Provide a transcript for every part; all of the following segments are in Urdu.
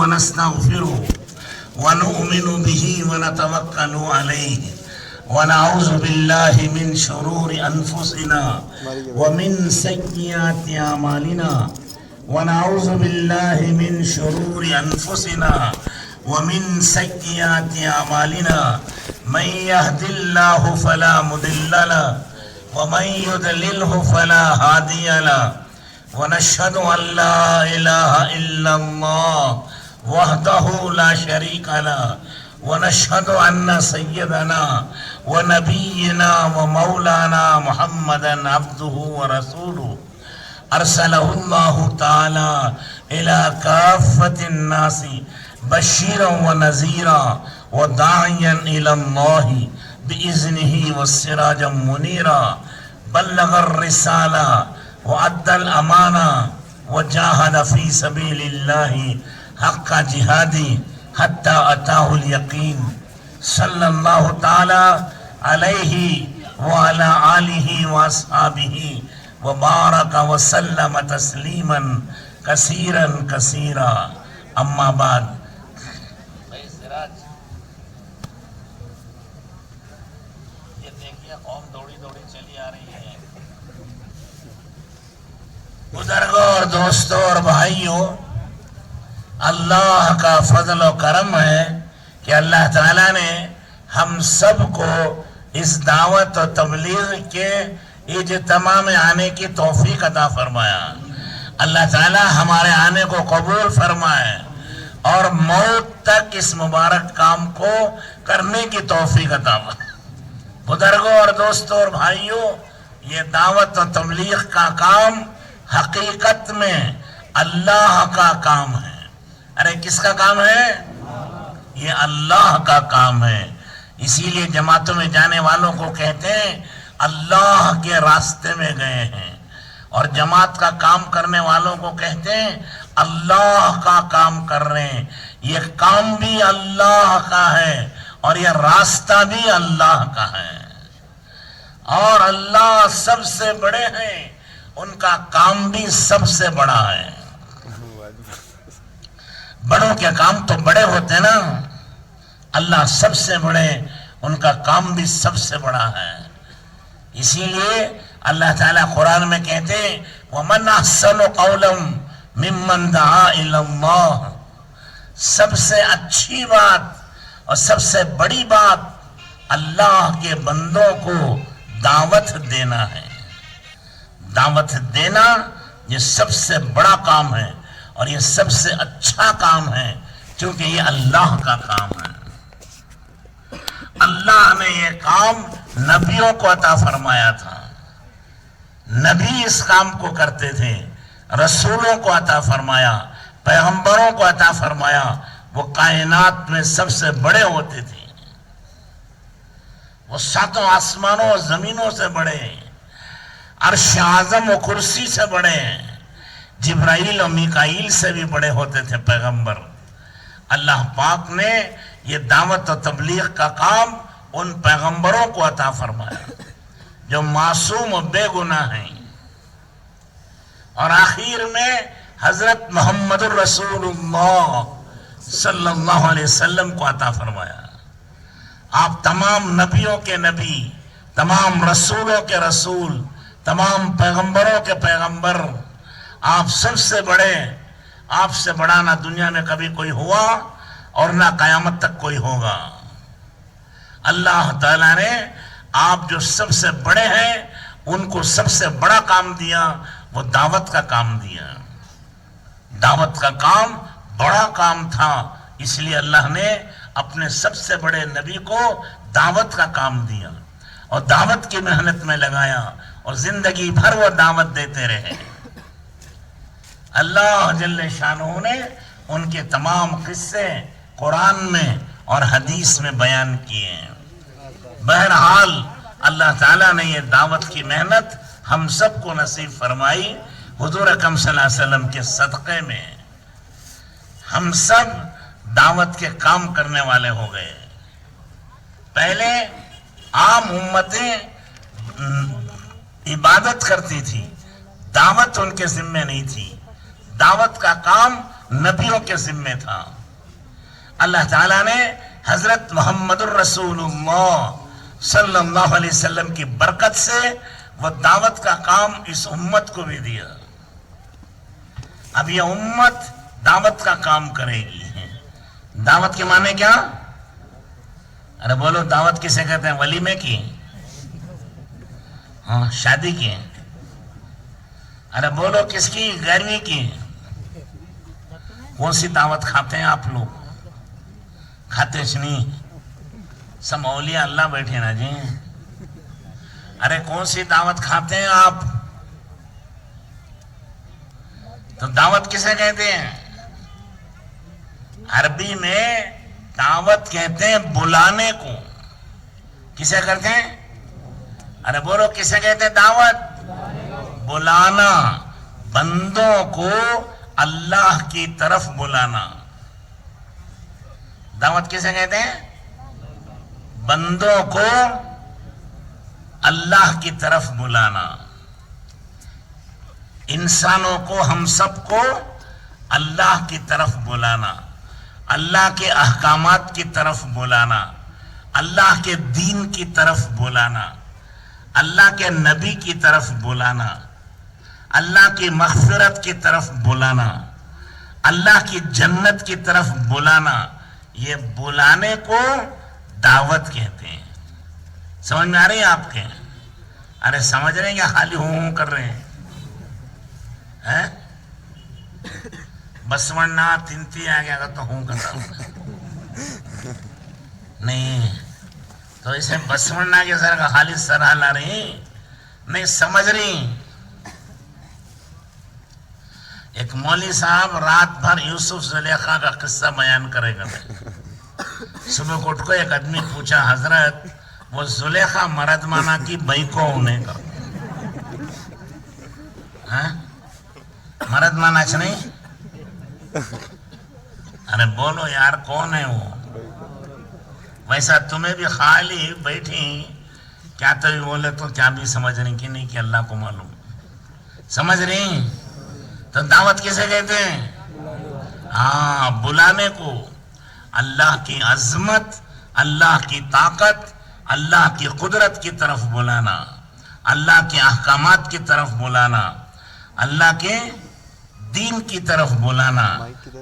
ونستغفره ونؤمن به ونتوكل عليه ونعوذ بالله من شرور أنفسنا ومن سيئات أعمالنا ونعوذ بالله من شرور أنفسنا ومن سيئات أعمالنا من يهد الله فلا مضل له ومن يضلله فلا هادي له ونشهد أن لا إله إلا الله وحده لا شريك له ونشهد أن سيدنا ونبينا ومولانا محمدا عبده ورسوله أرسله الله تعالى إلى كافة الناس بشيرا ونذيرا وداعيا إلى الله بإذنه والسراجا منيرا بلغ الرسالة وأدى الأمانة وجاهد في سبيل الله حق جهاده حتى أتاه اليقين صلى الله تعالى عليه وعلى آله وأصحابه وبارك وسلم تسليما كثيرا كثيرا أما بعد بزرگوں اور دوستوں اور بھائیوں، اللہ کا فضل و کرم ہے کہ اللہ تعالیٰ نے ہم سب کو اس دعوت و تبلیغ کے اجتماع میں آنے کی توفیق عطا فرمایا۔ اللہ تعالیٰ ہمارے آنے کو قبول فرمائے اور موت تک اس مبارک کام کو کرنے کی توفیق عطا فرمائے۔ بزرگوں اور دوستوں اور بھائیوں، یہ دعوت و تبلیغ کا کام حقیقت میں اللہ کا کام ہے۔ ارے کس کا کام ہے؟ یہ اللہ کا کام ہے۔ اسی لیے جماعتوں میں جانے والوں کو کہتے ہیں اللہ کے راستے میں گئے ہیں، اور جماعت کا کام کرنے والوں کو کہتے ہیں اللہ کا کام کر رہے ہیں۔ یہ کام بھی اللہ کا ہے اور یہ راستہ بھی اللہ کا ہے، اور اللہ سب سے بڑے ہیں، ان کا کام بھی سب سے بڑا ہے۔ بڑوں کے کام تو بڑے ہوتے نا، اللہ سب سے بڑے، ان کا کام بھی سب سے بڑا ہے۔ اسی لیے اللہ تعالیٰ قرآن میں کہتے ہیں وَمَنْ أَحْسَنُ قَوْلًا مِّمَّنْ دَعَا إِلَى اللَّهِ، سب سے اچھی بات اور سب سے بڑی بات اللہ کے بندوں کو دعوت دینا ہے۔ دعوت دینا یہ سب سے بڑا کام ہے اور یہ سب سے اچھا کام ہے، کیونکہ یہ اللہ کا کام ہے۔ اللہ نے یہ کام نبیوں کو عطا فرمایا تھا، نبی اس کام کو کرتے تھے، رسولوں کو عطا فرمایا، پیغمبروں کو عطا فرمایا، وہ کائنات میں سب سے بڑے ہوتے تھے، وہ ساتوں آسمانوں اور زمینوں سے بڑے، عرش اعظم و کرسی سے بڑے، جبرائیل و میکائیل سے بھی بڑے ہوتے تھے پیغمبر۔ اللہ پاک نے یہ دعوت و تبلیغ کا کام ان پیغمبروں کو عطا فرمایا جو معصوم و بے گناہ ہیں، اور آخر میں حضرت محمد الرسول اللہ صلی اللہ علیہ وسلم کو عطا فرمایا۔ آپ تمام نبیوں کے نبی، تمام رسولوں کے رسول، تمام پیغمبروں کے پیغمبر، آپ سب سے بڑے، آپ سے بڑا نہ دنیا میں کبھی کوئی ہوا اور نہ قیامت تک کوئی ہوگا۔ اللہ تعالیٰ نے آپ جو سب سے بڑے ہیں ان کو سب سے بڑا کام دیا، وہ دعوت کا کام دیا۔ دعوت کا کام بڑا کام تھا، اس لیے اللہ نے اپنے سب سے بڑے نبی کو دعوت کا کام دیا اور دعوت کی محنت میں لگایا، اور زندگی بھر وہ دعوت دیتے رہے۔ اللہ جل شانہ نے ان کے تمام قصے قرآن میں اور حدیث میں بیان کیے ہیں۔ بہرحال اللہ تعالیٰ نے یہ دعوت کی محنت ہم سب کو نصیب فرمائی۔ حضور اکرم صلی اللہ علیہ وسلم کے صدقے میں ہم سب دعوت کے کام کرنے والے ہو گئے۔ پہلے عام امتیں عبادت کرتی تھی، دعوت ان کے ذمہ نہیں تھی۔ دعوت کا کام نبیوں کے ذمے تھا. اللہ تعالیٰ نے حضرت محمد الرسول اللہ صلی اللہ علیہ وسلم کی برکت سے وہ دعوت کا کام اس امت کو بھی دیا. اب یہ امت دعوت کا کام کرے گی. دعوت کے معنی کیا؟ ارے بولو، دعوت کسے کہتے ہیں؟ ولیمے کی؟ ہاں، شادی کی؟ ارے بولو کس کی؟ 11ویں کی؟ کون سی دعوت کھاتے ہیں آپ لوگ؟ کھاتے نہیں؟ سب اولیاء اللہ بیٹھے نا جی. ارے کون سی دعوت کھاتے ہیں آپ؟ تو دعوت کسے کہتے ہیں؟ عربی میں دعوت کہتے ہیں بلانے کو. کسے کرتے ہیں؟ ارے بولو کسے کہتے ہیں دعوت؟ بلانا، بندوں کو اللہ کی طرف بلانا. دعوت کسے کہتے ہیں؟ بندوں کو اللہ کی طرف بلانا. انسانوں کو، ہم سب کو اللہ کی طرف بلانا، اللہ کے احکامات کی طرف بلانا، اللہ کے دین کی طرف بلانا، اللہ کے نبی کی طرف بلانا، اللہ کی مغفرت کی طرف بلانا، اللہ کی جنت کی طرف بلانا. یہ بلانے کو دعوت کہتے ہیں. سمجھ میں آ رہی ہے آپ کے؟ ارے سمجھ رہے ہیں یا خالی ہوں کر رہے ہیں؟ بسونا تنتی آ گیا تو ہوں کرتا ہوں نہیں. تو اسے بسونا کے سر کا خالی سر ہلا رہی نہیں، سمجھ رہی. ایک مولوی صاحب رات بھر یوسف زلیخا کا قصہ بیان کرے گا. صبح کو اٹھ کو ایک آدمی پوچھا، حضرت وہ زلیخا مرد مانا کی بھائی کو انہیں کا مرد مانا چ نہیں؟ ارے بولو یار کون ہے وہ؟ ویسا تمہیں بھی خالی بیٹھی کیا تو بھی بولے تو کیا بھی سمجھ رہی کہ نہیں کہ اللہ کو معلوم. سمجھ رہی؟ تو دعوت کسے کہتے ہیں؟ ہاں، بلانے کو. اللہ کی عظمت، اللہ کی طاقت، اللہ کی قدرت کی طرف بلانا، اللہ کے احکامات کی طرف بلانا، اللہ کے دین کی طرف بلانا.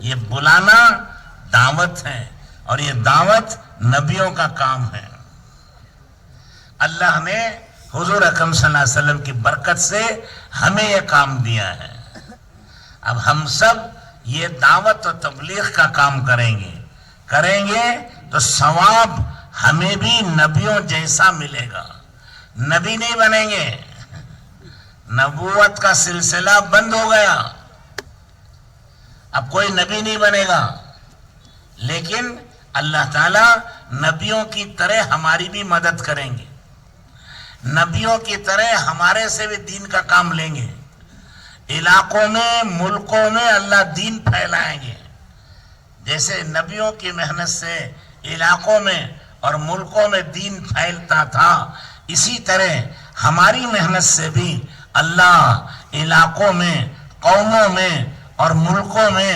یہ بلانا دعوت ہے، اور یہ دعوت نبیوں کا کام ہے. اللہ نے حضور اکرم صلی اللہ علیہ وسلم کی برکت سے ہمیں یہ کام دیا ہے. اب ہم سب یہ دعوت و تبلیغ کا کام کریں گے تو ثواب ہمیں بھی نبیوں جیسا ملے گا. نبی نہیں بنیں گے، نبوت کا سلسلہ بند ہو گیا، اب کوئی نبی نہیں بنے گا. لیکن اللہ تعالیٰ نبیوں کی طرح ہماری بھی مدد کریں گے، نبیوں کی طرح ہمارے سے بھی دین کا کام لیں گے. علاقوں میں، ملکوں میں اللہ دین پھیلائیں گے. جیسے نبیوں کی محنت سے علاقوں میں اور ملکوں میں دین پھیلتا تھا، اسی طرح ہماری محنت سے بھی اللہ علاقوں میں، قوموں میں اور ملکوں میں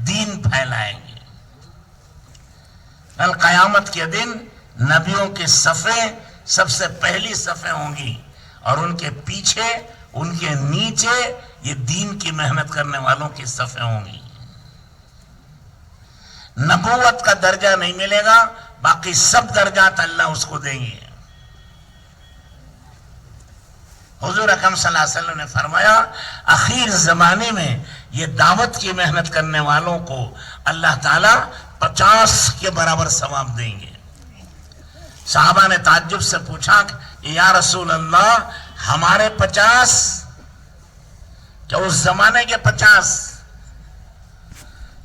دین پھیلائیں گے. کل قیامت کے دن نبیوں کے صفیں سب سے پہلی صفیں ہوں گی، اور ان کے پیچھے، ان کے نیچے یہ دین کی محنت کرنے والوں کی صفیں ہوں گی. نبوت کا درجہ نہیں ملے گا، باقی سب درجات اللہ اس کو دیں گے. حضور اکرم صلی اللہ علیہ وسلم نے فرمایا اخیر زمانے میں یہ دعوت کی محنت کرنے والوں کو اللہ تعالیٰ 50 کے برابر ثواب دیں گے. صحابہ نے تعجب سے پوچھا کہ یا رسول اللہ ہمارے 50 کیا اس زمانے کے 50؟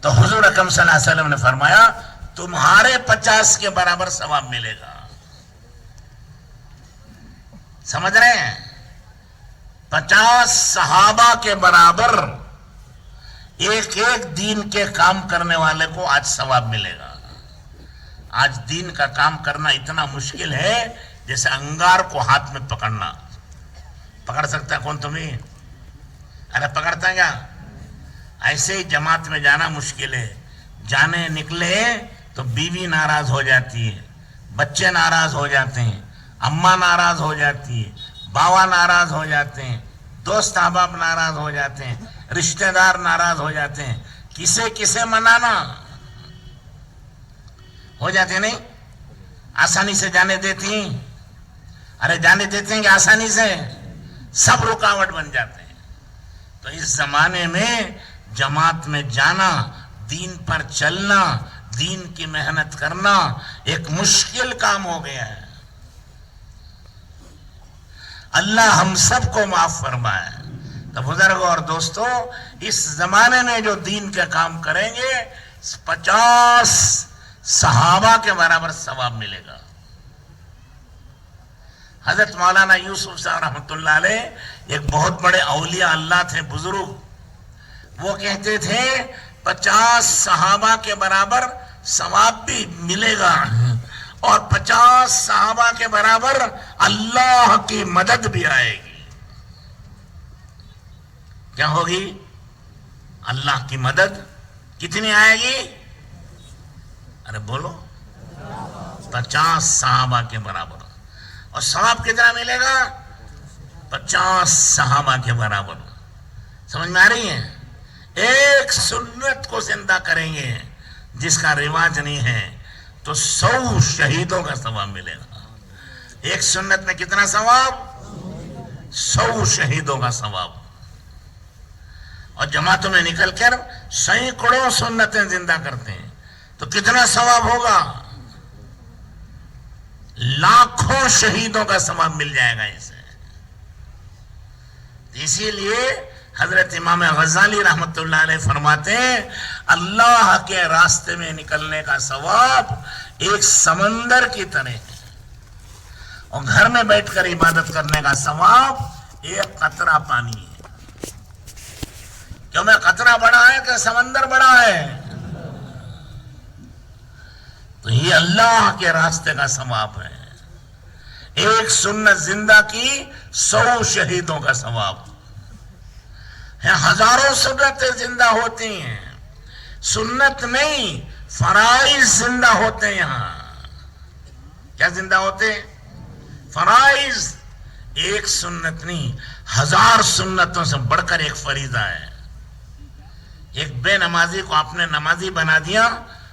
تو حضور اکرم صلی اللہ علیہ وسلم نے فرمایا تمہارے 50 کے برابر ثواب ملے گا. سمجھ رہے ہیں؟ 50 صحابہ کے برابر ایک ایک دین کے کام کرنے والے کو آج ثواب ملے گا. آج دین کا کام کرنا اتنا مشکل ہے جیسے انگار کو ہاتھ میں پکڑنا. پکڑ سکتا ہے کون تمہیں؟ ارے پکڑتا ہے کیا؟ ایسے ہی جماعت میں جانا مشکل ہے. جانے نکلے تو بیوی ناراض ہو جاتی ہے, بچے ناراض ہو جاتے ہیں, اماں ناراض ہو جاتی ہے, باوا ناراض ہو جاتے ہیں, دوست احباب ناراض ہو جاتے ہیں, رشتہ دار ناراض ہو جاتے ہیں. کسے منانا ہو جاتے نہیں. آسانی سے جانے دیتی ہیں؟ ارے جانے دیتے ہیں کہ آسانی سے؟ سب رکاوٹ بن جاتے ہیں. تو اس زمانے میں جماعت میں جانا, دین پر چلنا, دین کی محنت کرنا ایک مشکل کام ہو گیا ہے. اللہ ہم سب کو معاف فرمائے. تو بزرگوں اور دوستوں, اس زمانے میں جو دین کے کام کریں گے 50 صحابہ کے برابر ثواب ملے گا. حضرت مولانا یوسف صاحب رحمۃ اللہ علیہ ایک بہت بڑے اولیاء اللہ تھے, بزرگ. وہ کہتے تھے 50 صحابہ کے برابر ثواب بھی ملے گا اور 50 صحابہ کے برابر اللہ کی مدد بھی آئے گی. کیا ہوگی؟ اللہ کی مدد. کتنی آئے گی؟ ارے بولو. 50 صحابہ کے برابر. اور ثواب کتنا ملے گا؟ 50 صحابہ کے برابر. سمجھ میں آ رہی ہے؟ ایک سنت کو زندہ کریں گے جس کا رواج نہیں ہے تو 100 شہیدوں کا ثواب ملے گا. ایک سنت میں کتنا ثواب؟ 100 شہیدوں کا ثواب. اور جماعتوں میں نکل کر سینکڑوں سنتیں زندہ کرتے ہیں تو کتنا ثواب ہوگا؟ لاکھوں شہیدوں کا ثواب مل جائے گا اسے. اسی لیے حضرت امام غزالی رحمت اللہ علیہ فرماتے ہیں اللہ کے راستے میں نکلنے کا ثواب ایک سمندر کی طرح ہے اور گھر میں بیٹھ کر عبادت کرنے کا ثواب ایک قطرہ پانی ہے. کیوں میں قطرہ بڑا ہے کہ سمندر بڑا ہے؟ تو یہ اللہ کے راستے کا ثواب ہے. ایک سنت زندہ کی 100 شہیدوں کا ثواب ہے. ہزاروں سنتیں زندہ ہوتی ہیں. سنت نہیں, فرائض زندہ ہوتے ہیں. یہاں کیا زندہ ہوتے ہیں؟ فرائض. ایک سنت نہیں, 1000 سنتوں سے بڑھ کر ایک فریضہ ہے. ایک بے نمازی کو آپ نے نمازی بنا دیا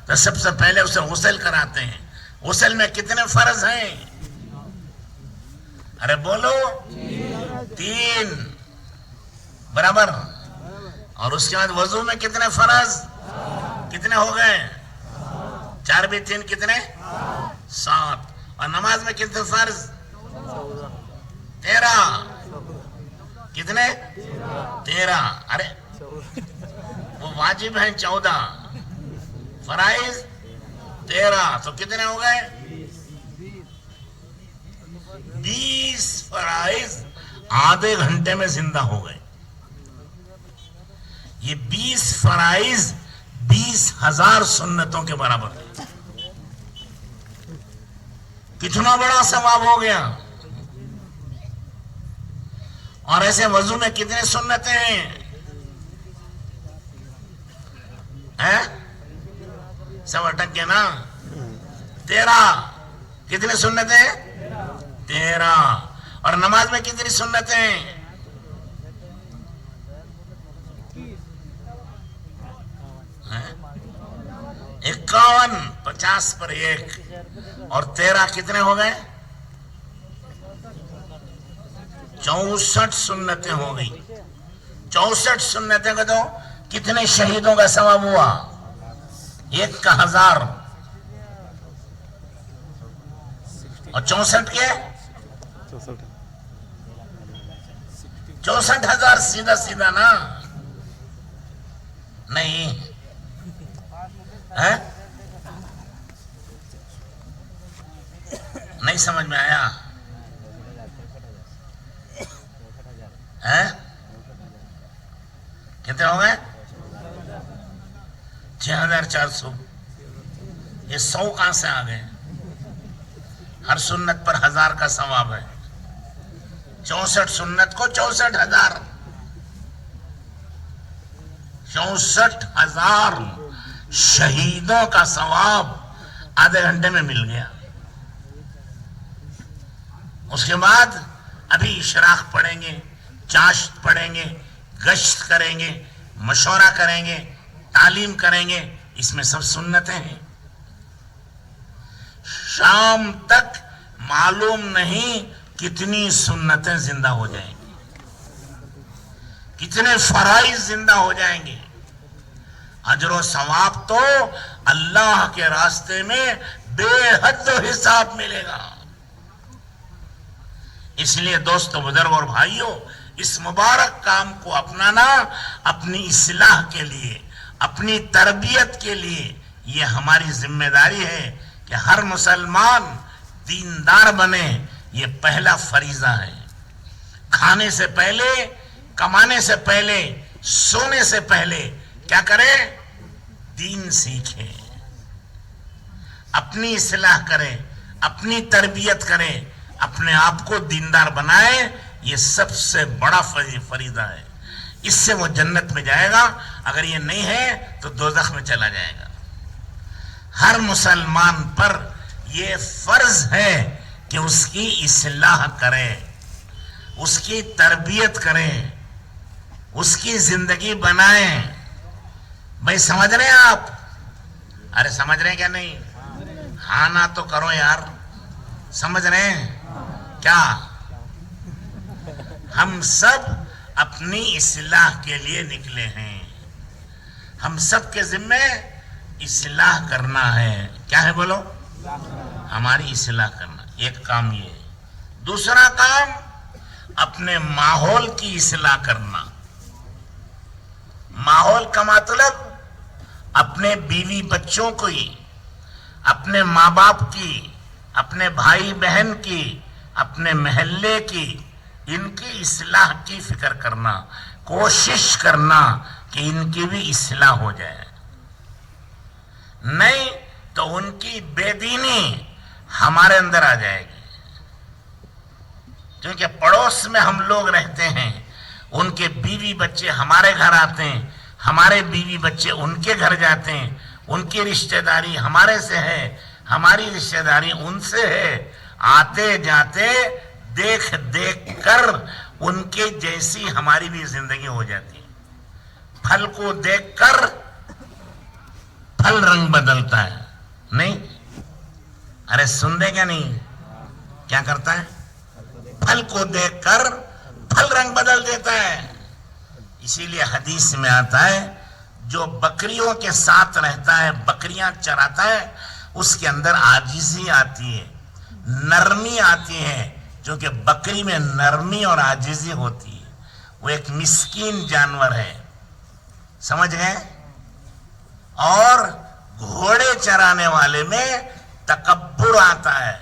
تو سب سے پہلے اسے غسل کراتے ہیں. غسل میں کتنے فرض ہیں؟ ارے بولو. 3 برابر. اور اس کے بعد وضو میں کتنے فرض؟ کتنے ہو گئے؟ 4 بھی 3 کتنے؟ 7. اور نماز میں کتنے فرض؟ 13. کتنے؟ 13. ارے وہ واجب ہیں 14, فرائض 13, تو کتنے ہو گئے؟ 20 فرائض آدھے گھنٹے میں زندہ ہو گئے. یہ 20 فرائض 20,000 سنتوں کے برابر ہے. کتنا بڑا ثواب ہو گیا. اور ایسے وضو میں کتنے سنتیں ہیں؟ سب اٹک گئے نا. 13. کتنے سنتیں؟ 13. اور نماز میں کتنی سنتیں؟ 51. 50 پر 1. اور 13 کتنے ہو گئے؟ 64 سنتیں ہو گئی. 64 سنتیں کا تو کتنے شہیدوں کا ثواب ہوا؟ 1 کا 1000 اور 64 کے 64,000. سیدھا سیدھا نا نہیں نہیں سمجھ میں آیا. کتنے ہو گئے؟ 6,400. یہ 100 کہاں سے آ گئے؟ ہر سنت پر 1000 کا ثواب ہے. 64 سنت کو 64,000. 64,000 شہیدوں کا ثواب آدھے گھنٹے میں مل گیا. اس کے بعد ابھی اشراق پڑھیں گے، چاشت پڑھیں گے، گشت کریں گے، مشورہ کریں گے، تعلیم کریں گے. اس میں سب سنتیں ہیں. شام تک معلوم نہیں کتنی سنتیں زندہ ہو جائیں گی، کتنے فرائض زندہ ہو جائیں گے. اجر و ثواب تو اللہ کے راستے میں بے حد حساب ملے گا. اس لیے دوستو، بزرگ اور بھائیوں، اس مبارک کام کو اپنانا اپنی اصلاح کے لیے، اپنی تربیت کے لیے، یہ ہماری ذمہ داری ہے کہ ہر مسلمان دیندار بنے. یہ پہلا فریضہ ہے. کھانے سے پہلے، کمانے سے پہلے، سونے سے پہلے کیا کریں؟ دین سیکھیں، اپنی اصلاح کریں، اپنی تربیت کریں، اپنے آپ کو دیندار بنائیں. یہ سب سے بڑا فریضہ ہے. اس سے وہ جنت میں جائے گا. اگر یہ نہیں ہے تو دوزخ میں چلا جائے گا. ہر مسلمان پر یہ فرض ہے کہ اس کی اصلاح کریں، اس کی تربیت کریں، اس کی زندگی بنائیں. بھائی سمجھ رہے ہیں آپ؟ ارے سمجھ رہے ہیں کیا نہیں؟ ہاں نہ تو کرو یار. سمجھ رہے ہیں کیا؟ ہم سب اپنی اصلاح کے لیے نکلے ہیں. ہم سب کے ذمہ اصلاح کرنا ہے. کیا ہے بولو؟ ہماری اصلاح کرنا. ایک کام یہ ہے. دوسرا کام اپنے ماحول کی اصلاح کرنا. ماحول کا مطلب اپنے بیوی بچوں کی، اپنے ماں باپ کی، اپنے بھائی بہن کی، اپنے محلے کی، ان کی اصلاح کی فکر کرنا، کوشش کرنا کہ ان کی بھی اصلاح ہو جائے. نہیں تو ان کی بے دینی ہمارے اندر آ جائے گی. کیونکہ پڑوس میں ہم لوگ رہتے ہیں، ان کے بیوی بچے ہمارے گھر آتے ہیں، ہمارے بیوی بچے ان کے گھر جاتے ہیں. ان کی رشتہ داری ہمارے سے ہے، ہماری رشتہ داری ان سے ہے. آتے جاتے دیکھ دیکھ کر ان کے جیسی ہماری بھی زندگی ہو جاتی ہے. پھل کو دیکھ کر پھل رنگ بدلتا ہے. نہیں؟ ارے سن دے کیا نہیں؟ کیا کرتا ہے؟ پھل کو دیکھ کر پھل رنگ بدل دیتا ہے. اسی لیے حدیث میں آتا ہے جو بکریوں کے ساتھ رہتا ہے، بکریاں چراتا ہے، اس کے اندر عاجزی آتی ہے، نرمی آتی ہے. کیونکہ بکری میں نرمی اور عاجزی ہوتی ہے. وہ ایک مسکین جانور ہے. سمجھ گئے؟ اور گھوڑے چرانے والے میں تکبر آتا ہے،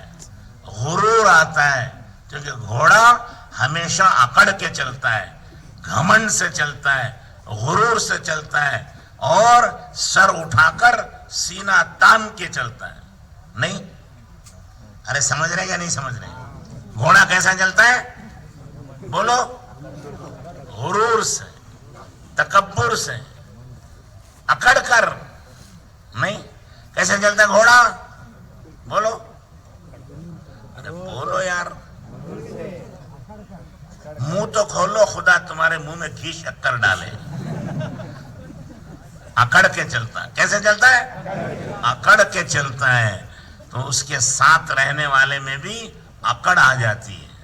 غرور آتا ہے. کیونکہ گھوڑا ہمیشہ اکڑ کے چلتا ہے، گھمنڈ سے چلتا ہے، غرور سے چلتا ہے، اور سر اٹھا کر سینہ تان کے چلتا ہے. نہیں؟ ارے سمجھ رہے کیا نہیں سمجھ رہے؟ گھوڑا کیسا چلتا ہے؟ بولو. غرور سے، تکبر سے، اکڑ کر. نہیں؟ کیسے چلتا ہے گھوڑا؟ بولو. ارے بولو یار. منہ تو کھولو، خدا تمہارے منہ میں گھی شکر ڈالے. اکڑ کے چلتا ہے. کیسے چلتا ہے؟ اکڑ کے چلتا ہے. تو اس کے ساتھ رہنے والے میں بھی اکڑ آ جاتی ہے.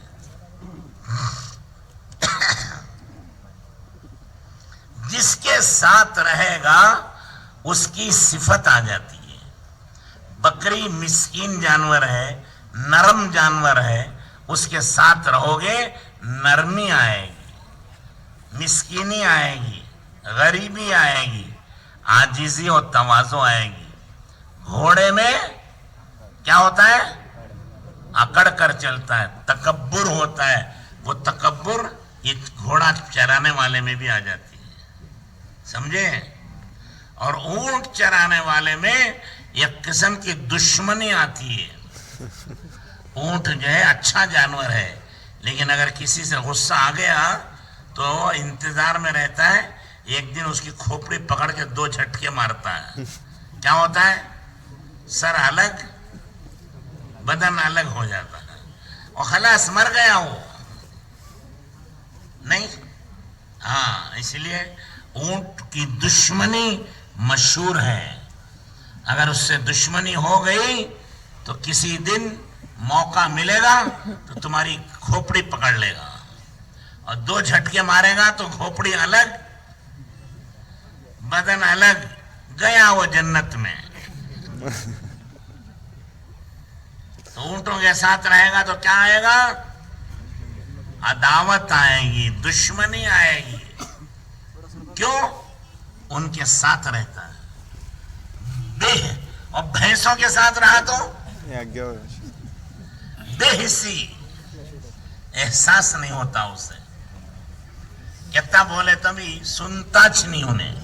جس کے ساتھ رہے گا اس کی صفت آ جاتی ہے. بکری مسکین جانور ہے، نرم جانور ہے. اس کے ساتھ رہو گے نرمی آئے گی، مسکینی آئے گی، غریبی آئے گی، عاجزی اور تواضع آئے گی. گھوڑے میں کیا ہوتا ہے؟ اکڑ کر چلتا ہے، تکبر ہوتا ہے. وہ تکبر یہ گھوڑا چرانے والے میں بھی آ جاتی ہے. سمجھے؟ اور اونٹ چرانے والے میں ایک قسم کی دشمنی آتی ہے. اونٹ جو ہے اچھا جانور ہے، لیکن اگر کسی سے غصہ آ گیا تو انتظار میں رہتا ہے ایک دن اس کی کھوپڑی پکڑ کے 2 جھٹکے مارتا ہے. کیا ہوتا ہے؟ سر الگ بدن الگ ہو جاتا ہے اور خلاص مر گیا وہ. نہیں، ہاں، اس لیے اونٹ کی دشمنی مشہور ہے. اگر اس سے دشمنی ہو گئی تو کسی دن موقع ملے گا تو تمہاری کھوپڑی پکڑ لے گا اور 2 جھٹکے مارے گا تو کھوپڑی الگ بدن الگ، گیا وہ جنت میں. تو اونٹوں کے ساتھ رہے گا تو کیا آئے گا؟ عداوت آئے گی، دشمنی آئے گی. کیوں؟ ان کے ساتھ رہتا ہے. اور بھینسوں کے ساتھ رہا تو بے حسی، احساس نہیں ہوتا اسے. کتنا بولے تبھی سنتا چھ نہیں انہیں.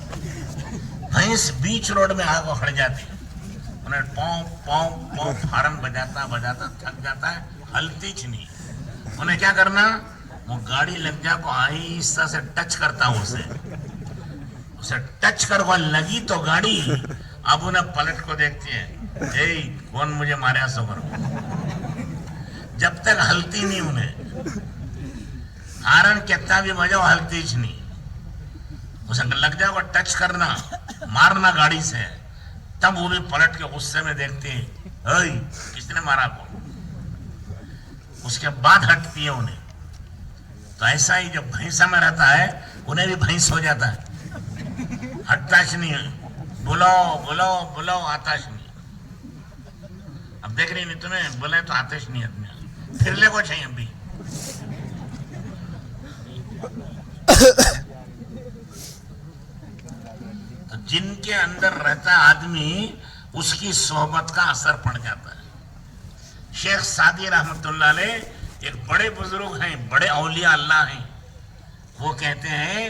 بھینس بیچ روڈ میں آگ کھڑ جاتی، انہیں پاؤں پاؤں پاؤں ہارن بجاتا بجاتا تھک جاتا ہے، ہلتی چھ نہیں. انہیں کیا کرنا؟ وہ گاڑی لگ جا کو آہستہ سے ٹچ کرتا ہوں اسے ٹچ کر وہ لگی تو گاڑی اب انہیں پلٹ کو دیکھتی ہے، اے کون مجھے مارے سو کرو. جب تک ہلتی نہیں انہیں ہارن کتنا بھی بجاؤ ہلتی چھ نہیں. اسے لگ جائے وہ ٹچ کرنا مارنا گاڑی سے، تب وہ بھی پلٹ کے غصے میں دیکھتی ہے، اے کس نے مارا کو. اس کے بعد ہٹتی ہے انہیں. تو ایسا ہی جو بھینسا میں رہتا ہے انہیں بھی بھینس ہو جاتا ہے، ہٹتا چھ نہیں ہے. بلاؤ بلاؤ بلاؤ آتاش نہیں. اب دیکھ رہی نہیں تمہیں بولے تو آتش نہیں آدمی پھر لے کو چاہیے. ابھی تو جن کے اندر رہتا آدمی اس کی صحبت کا اثر پڑ جاتا ہے. شیخ سعدی رحمت اللہ علیہ ایک بڑے بزرگ ہیں، بڑے اولیاء اللہ ہیں. وہ کہتے ہیں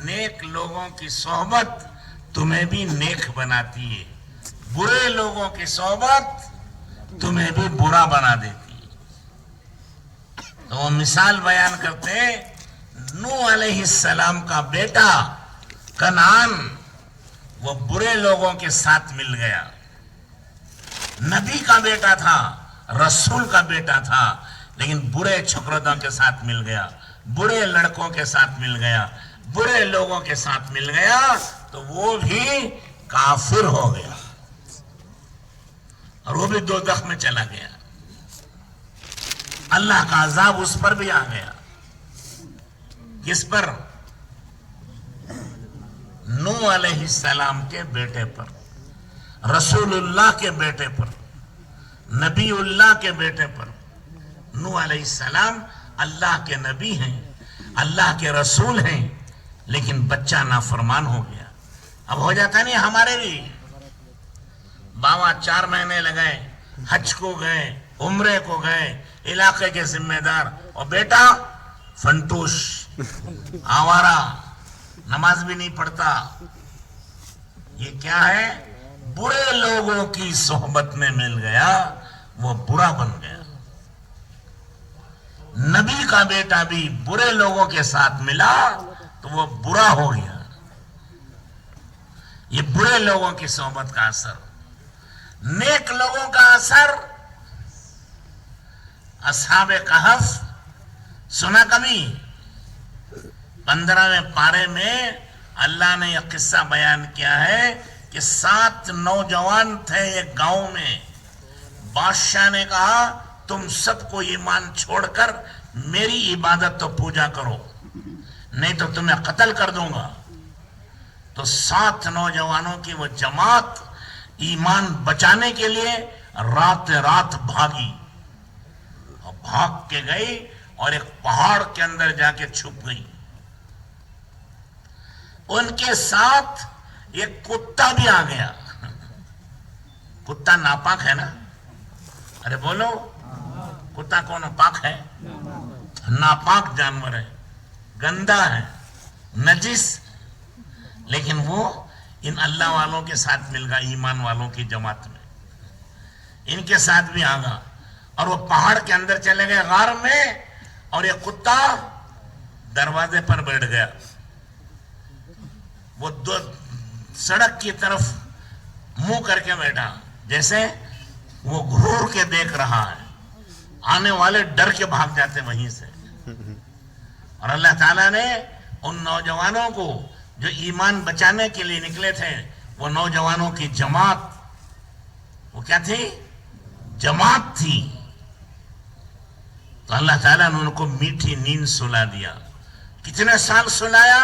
نیک لوگوں کی صحبت تمہیں بھی نیک بناتی ہے، برے لوگوں کی صحبت تمہیں بھی برا بنا دیتی ہے. تو وہ مثال بیان کرتے ہیں، نوح علیہ السلام کا بیٹا کنعان وہ برے لوگوں کے ساتھ مل گیا. نبی کا بیٹا تھا، رسول کا بیٹا تھا، لیکن برے چھکردوں کے ساتھ مل گیا، برے لڑکوں کے ساتھ مل گیا، برے لوگوں کے ساتھ مل گیا تو وہ بھی کافر ہو گیا اور وہ بھی دوزخ میں چلا گیا. اللہ کا عذاب اس پر بھی آ گیا. کس پر؟ نوح علیہ السلام کے بیٹے پر، رسول اللہ کے بیٹے پر، نبی اللہ کے بیٹے پر. نوح علیہ السلام اللہ کے نبی ہیں، اللہ کے رسول ہیں، لیکن بچہ نافرمان ہو گیا. اب ہو جاتا نہیں ہمارے بھی. بابا 4 مہینے لگائے، حج کو گئے، عمرے کو گئے، علاقے کے ذمہ دار، اور بیٹا فنٹوش آوارہ، نماز بھی نہیں پڑھتا. یہ کیا ہے؟ برے لوگوں کی صحبت میں مل گیا، وہ برا بن گیا. نبی کا بیٹا بھی برے لوگوں کے ساتھ ملا تو وہ برا ہو گیا. یہ برے لوگوں کی صحبت کا اثر. نیک لوگوں کا اثر. اصحاب کہف سنا کبھی؟ 15ویں پارے میں اللہ نے یہ قصہ بیان کیا ہے کہ 7 نوجوان تھے ایک گاؤں میں. بادشاہ نے کہا تم سب کو ایمان چھوڑ کر میری عبادت تو پوجا کرو، نہیں تو تمہیں قتل کر دوں گا. تو 7 نوجوانوں کی وہ جماعت ایمان بچانے کے لیے رات بھاگی اور بھاگ کے گئی اور ایک پہاڑ کے اندر جا کے چھپ گئی. ان کے ساتھ ایک کتا بھی آ گیا. کتا ناپاک ہے نا؟ ارے بولو، کتا کون پاک ہے؟ ناپاک جانور ہے، گندا ہے، نجس. لیکن وہ ان اللہ والوں کے ساتھ مل گا، ایمان والوں کی جماعت میں. ان کے ساتھ بھی آگا اور وہ پہاڑ کے اندر چلے گئے غار میں، اور یہ کتا دروازے پر بیٹھ گیا. وہ دو سڑک کی طرف منہ کر کے بیٹھا، جیسے وہ گھور کے دیکھ رہا ہے، آنے والے ڈر کے بھاگ جاتے وہیں سے. اور اللہ تعالیٰ نے ان نوجوانوں کو جو ایمان بچانے کے لیے نکلے تھے، وہ نوجوانوں کی جماعت، وہ کیا تھی؟ جماعت تھی. تو اللہ تعالیٰ نے ان کو میٹھی نیند سلا دیا. کتنے سال سلایا؟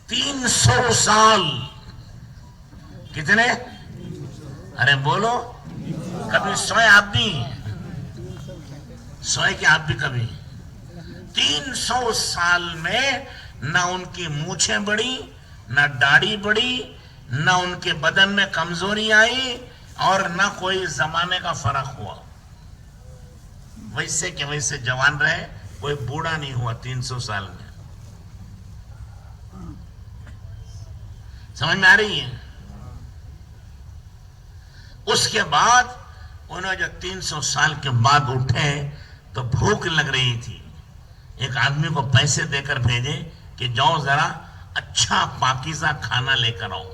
300 سال. کتنے؟ ارے بولو. کبھی سوئے آپ بھی؟ سوئے کہ آپ بھی کبھی؟ 300 سال میں نہ ان کی مونچھیں بڑی، نہ داڑھی بڑی، نہ ان کے بدن میں کمزوری آئی، اور نہ کوئی زمانے کا فرق ہوا. ویسے کہ ویسے جوان رہے، کوئی بوڑھا نہیں ہوا 300 سال میں. سمجھ میں آ رہی ہے؟ اس کے بعد انہوں جو 300 سال کے بعد اٹھے تو بھوک لگ رہی تھی. ایک آدمی کو پیسے دے کر بھیجے کہ جاؤ ذرا اچھا پاکیزہ کھانا لے کر آؤ.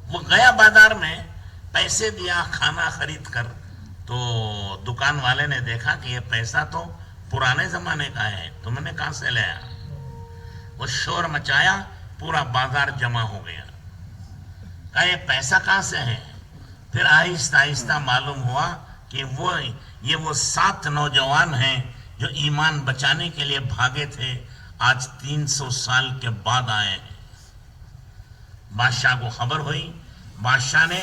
وہ گیا بازار میں، پیسے دیا کھانا خرید کر. تو دکان والے نے دیکھا کہ یہ پیسہ تو پرانے زمانے کا ہے، تم نے کہاں سے لیا؟ وہ شور مچایا، پورا بازار جمع ہو گیا. کہا یہ پیسہ کہاں سے ہے؟ پھر آہستہ آہستہ معلوم ہوا کہ یہ وہ 7 نوجوان ہیں جو ایمان بچانے کے لیے بھاگے تھے، آج 300 سال کے بعد آئے ہیں. بادشاہ کو خبر ہوئی. بادشاہ نے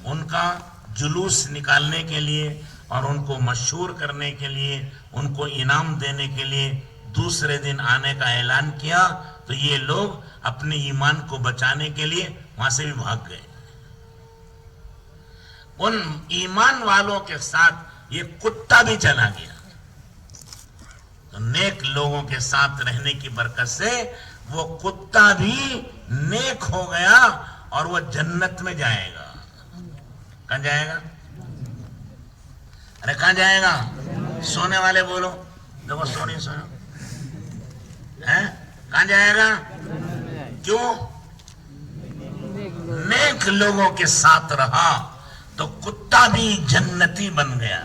ان کا جلوس نکالنے کے لیے اور ان کو مشہور کرنے کے لیے، ان کو انعام دینے کے لیے دوسرے دن آنے کا اعلان کیا. تو یہ لوگ اپنے ایمان کو بچانے کے لیے وہاں سے بھی بھاگ گئے. ان ایمان والوں کے ساتھ یہ کتا بھی چلا گیا. تو نیک لوگوں کے ساتھ رہنے کی برکت سے وہ کتا بھی نیک ہو گیا اور وہ جنت میں جائے گا. کہاں جائے گا؟ ارے کہاں جائے گا؟ سونے والے بولو. دیکھو سونی سونا کہاں جائے گا؟ کیوں؟ نیک لوگوں کے ساتھ رہا تو کتا بھی جنتی بن گیا.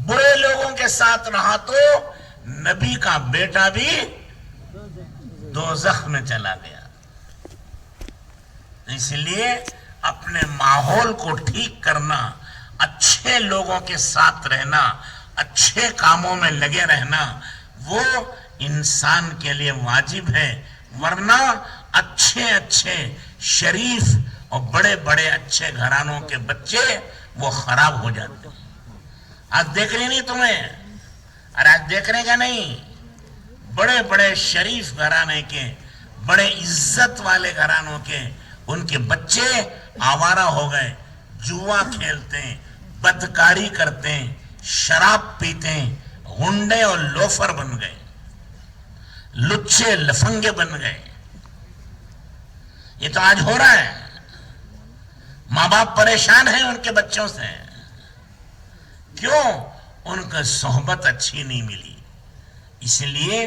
برے لوگوں کے ساتھ رہا تو نبی کا بیٹا بھی دوزخ میں چلا گیا. اس لیے اپنے ماحول کو ٹھیک کرنا، اچھے لوگوں کے ساتھ رہنا، اچھے کاموں میں لگے رہنا، وہ انسان کے لیے واجب ہے. ورنہ اچھے اچھے شریف اور بڑے بڑے اچھے گھرانوں کے بچے وہ خراب ہو جاتے ہیں. آج دیکھ رہی نہیں تمہیں؟ ارے آج دیکھنے کا نہیں. بڑے بڑے شریف گھرانے کے، بڑے عزت والے گھرانوں کے، ان کے بچے آوارہ ہو گئے، جوا کھیلتے ہیں، بدکاری کرتے ہیں، شراب پیتے ہیں، غنڈے اور لوفر بن گئے، لچے لفنگے بن گئے. یہ تو آج ہو رہا ہے. ماں باپ پریشان ہیں ان کے بچوں سے. کیوں؟ ان کا صحبت اچھی نہیں ملی. اس لیے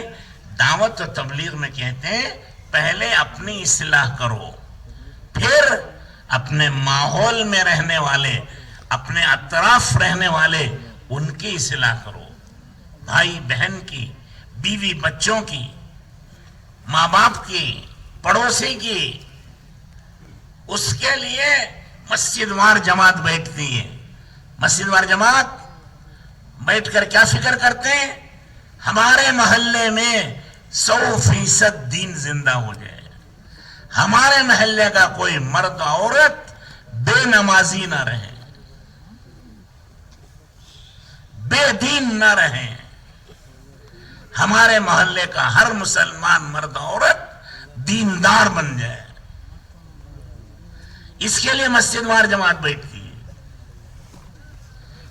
دعوت و تبلیغ میں کہتے ہیں پہلے اپنی اصلاح کرو، پھر اپنے ماحول میں رہنے والے، اپنے اطراف رہنے والے، ان کی اصلاح کرو. بھائی بہن کی، بیوی بچوں کی، ماں باپ کی، پڑوسی کی. اس کے لیے مسجد وار جماعت بیٹھتی ہے. مسجد وار جماعت بیٹھ کر کیا فکر کرتے ہیں؟ ہمارے محلے میں 100% دین زندہ ہو جائے. ہمارے محلے کا کوئی مرد عورت بے نمازی نہ رہے، بے دین نہ رہے. ہمارے محلے کا ہر مسلمان مرد عورت دیندار بن جائے. اس کے لیے مسجد وار جماعت بیٹھتی ہے.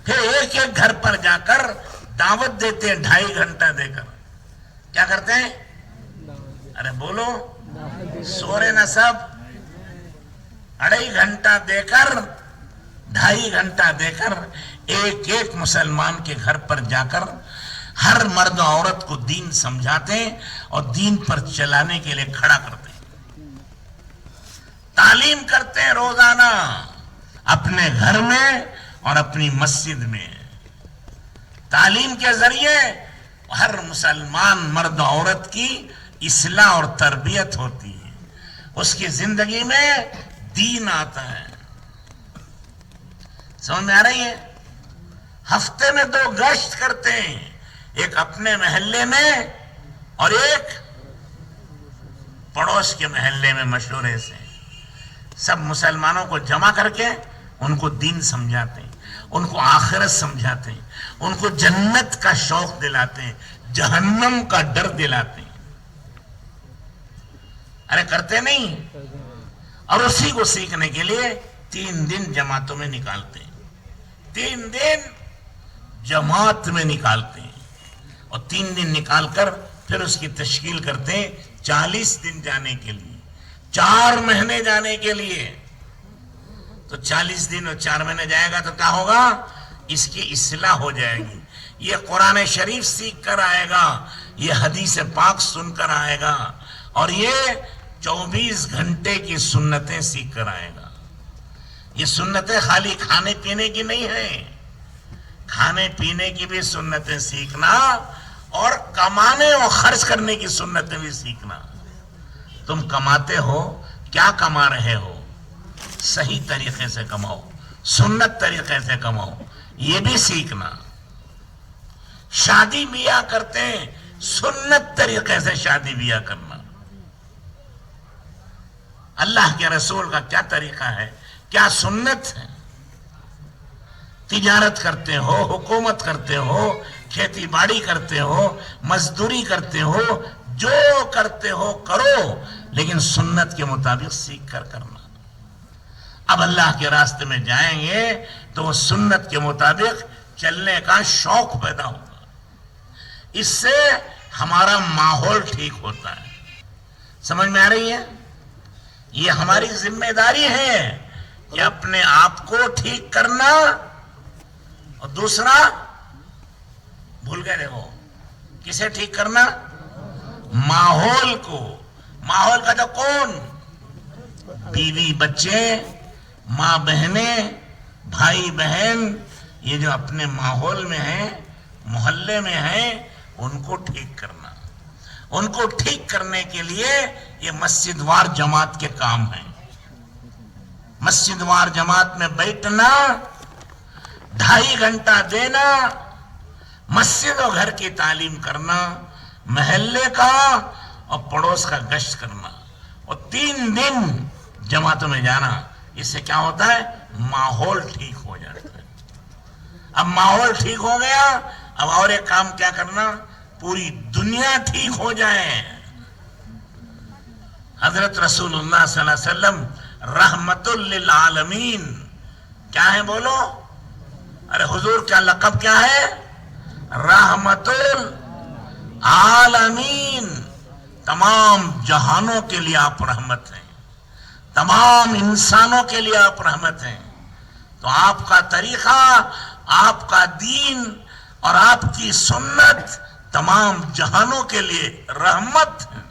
پھر ایک ایک گھر پر جا کر دعوت دیتے ہیں 2.5 گھنٹہ دے کر. کیا کرتے ہیں؟ ارے بولو، سو رہے نا سب؟ 2.5 گھنٹہ دے کر، 2.5 گھنٹہ دے کر ایک ایک مسلمان کے گھر پر جا کر ہر مرد و عورت کو دین سمجھاتے اور دین پر چلانے کے لیے کھڑا کرتے ہیں، تعلیم کرتے ہیں روزانہ اپنے گھر میں اور اپنی مسجد میں۔ تعلیم کے ذریعے ہر مسلمان مرد و عورت کی اصلاح اور تربیت ہوتی ہے، اس کی زندگی میں دین آتا ہے۔ سمجھ میں آ رہی ہے؟ ہفتے میں 2 گشت کرتے ہیں، ایک اپنے محلے میں اور ایک پڑوس کے محلے میں مشورے سے سب مسلمانوں کو جمع کر کے ان کو دین سمجھاتے ہیں، ان کو آخرت سمجھاتے ہیں، ان کو جنت کا شوق دلاتے ہیں، جہنم کا ڈر دلاتے ہیں۔ ارے کرتے نہیں؟ اور اسی کو سیکھنے کے لیے 3 دن جماعتوں میں نکالتے ہیں، 3 دن جماعت میں نکالتے ہیں، اور 3 دن نکال کر پھر اس کی تشکیل کرتے ہیں 40 دن جانے کے لیے، 4 مہینے جانے کے لیے۔ تو 40 دن اور 4 مہینے جائے گا تو کیا ہوگا؟ اس کی اصلاح ہو جائے گی، یہ قرآن شریف سیکھ کر آئے گا، یہ حدیث پاک سن کر آئے گا، اور یہ 24 گھنٹے کی سنتیں سیکھ کر آئے گا۔ یہ سنتیں خالی کھانے پینے کی نہیں ہیں، کھانے پینے کی بھی سنتیں سیکھنا اور کمانے اور خرچ کرنے کی سنتیں بھی سیکھنا۔ تم کماتے ہو، کیا کما رہے ہو؟ صحیح طریقے سے کماؤ، سنت طریقے سے کماؤ، یہ بھی سیکھنا۔ شادی بیاہ کرتے ہیں، سنت طریقے سے شادی بیاہ کرنا۔ اللہ کے رسول کا کیا طریقہ ہے، کیا سنت ہے؟ تجارت کرتے ہو، حکومت کرتے ہو، کھیتی باڑی کرتے ہو، مزدوری کرتے ہو، جو کرتے ہو کرو، لیکن سنت کے مطابق سیکھ کر کرنا۔ اب اللہ کے راستے میں جائیں گے تو وہ سنت کے مطابق چلنے کا شوق پیدا ہوگا، اس سے ہمارا ماحول ٹھیک ہوتا ہے۔ سمجھ میں آ رہی ہے؟ یہ ہماری ذمہ داری ہے کہ اپنے آپ کو ٹھیک کرنا، اور دوسرا بھول گئے دیکھو کسے ٹھیک کرنا؟ ماحول کو۔ ماحول کا جو کون؟ بیوی بچے، ماں بہنیں، بھائی بہن، یہ جو اپنے ماحول میں ہیں، محلے میں ہیں، ان کو ٹھیک کرنا۔ ان کو ٹھیک کرنے کے لیے یہ مسجد وار جماعت کے کام ہیں۔ مسجد وار جماعت میں بیٹھنا، 2.5 گھنٹہ دینا، مسجد و گھر کی تعلیم کرنا، محلے کا اور پڑوس کا گشت کرنا، اور 3 دن جماعتوں میں جانا۔ اس سے کیا ہوتا ہے؟ ماحول ٹھیک ہو جاتا ہے۔ اب ماحول ٹھیک ہو گیا، اب اور ایک کام کیا کرنا؟ پوری دنیا ٹھیک ہو جائے۔ حضرت رسول اللہ صلی اللہ علیہ وسلم رحمت للعالمین کیا ہے؟ بولو۔ ارے حضور کا لقب کیا ہے؟ رحمت العالمین، تمام جہانوں کے لیے آپ رحمت ہیں، تمام انسانوں کے لیے آپ رحمت ہیں۔ تو آپ کا طریقہ، آپ کا دین اور آپ کی سنت تمام جہانوں کے لیے رحمت ہے۔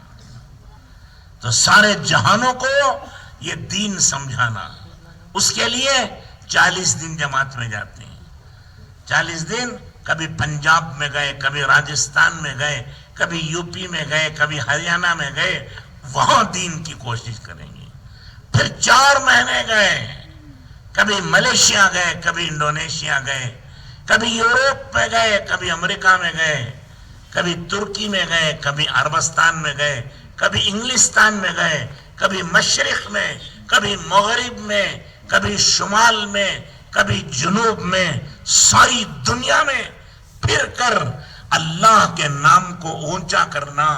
تو سارے جہانوں کو یہ دین سمجھانا، اس کے لیے 40 دن جماعت میں جاتے ہیں۔ 40 دن کبھی پنجاب میں گئے، کبھی راجستھان میں گئے، کبھی یو پی میں گئے، کبھی ہریانہ میں گئے، وہاں دین کی کوشش کریں گے۔ پھر 4 مہینے گئے، کبھی ملیشیا گئے، کبھی انڈونیشیا گئے، کبھی یوروپ میں گئے، کبھی امریکہ میں گئے، کبھی ترکی میں گئے، کبھی عربستان میں گئے، کبھی انگلستان میں گئے، کبھی مشرق میں، کبھی مغرب میں، کبھی شمال میں، کبھی جنوب میں، ساری دنیا میں پھر کر اللہ کے نام کو اونچا کرنا،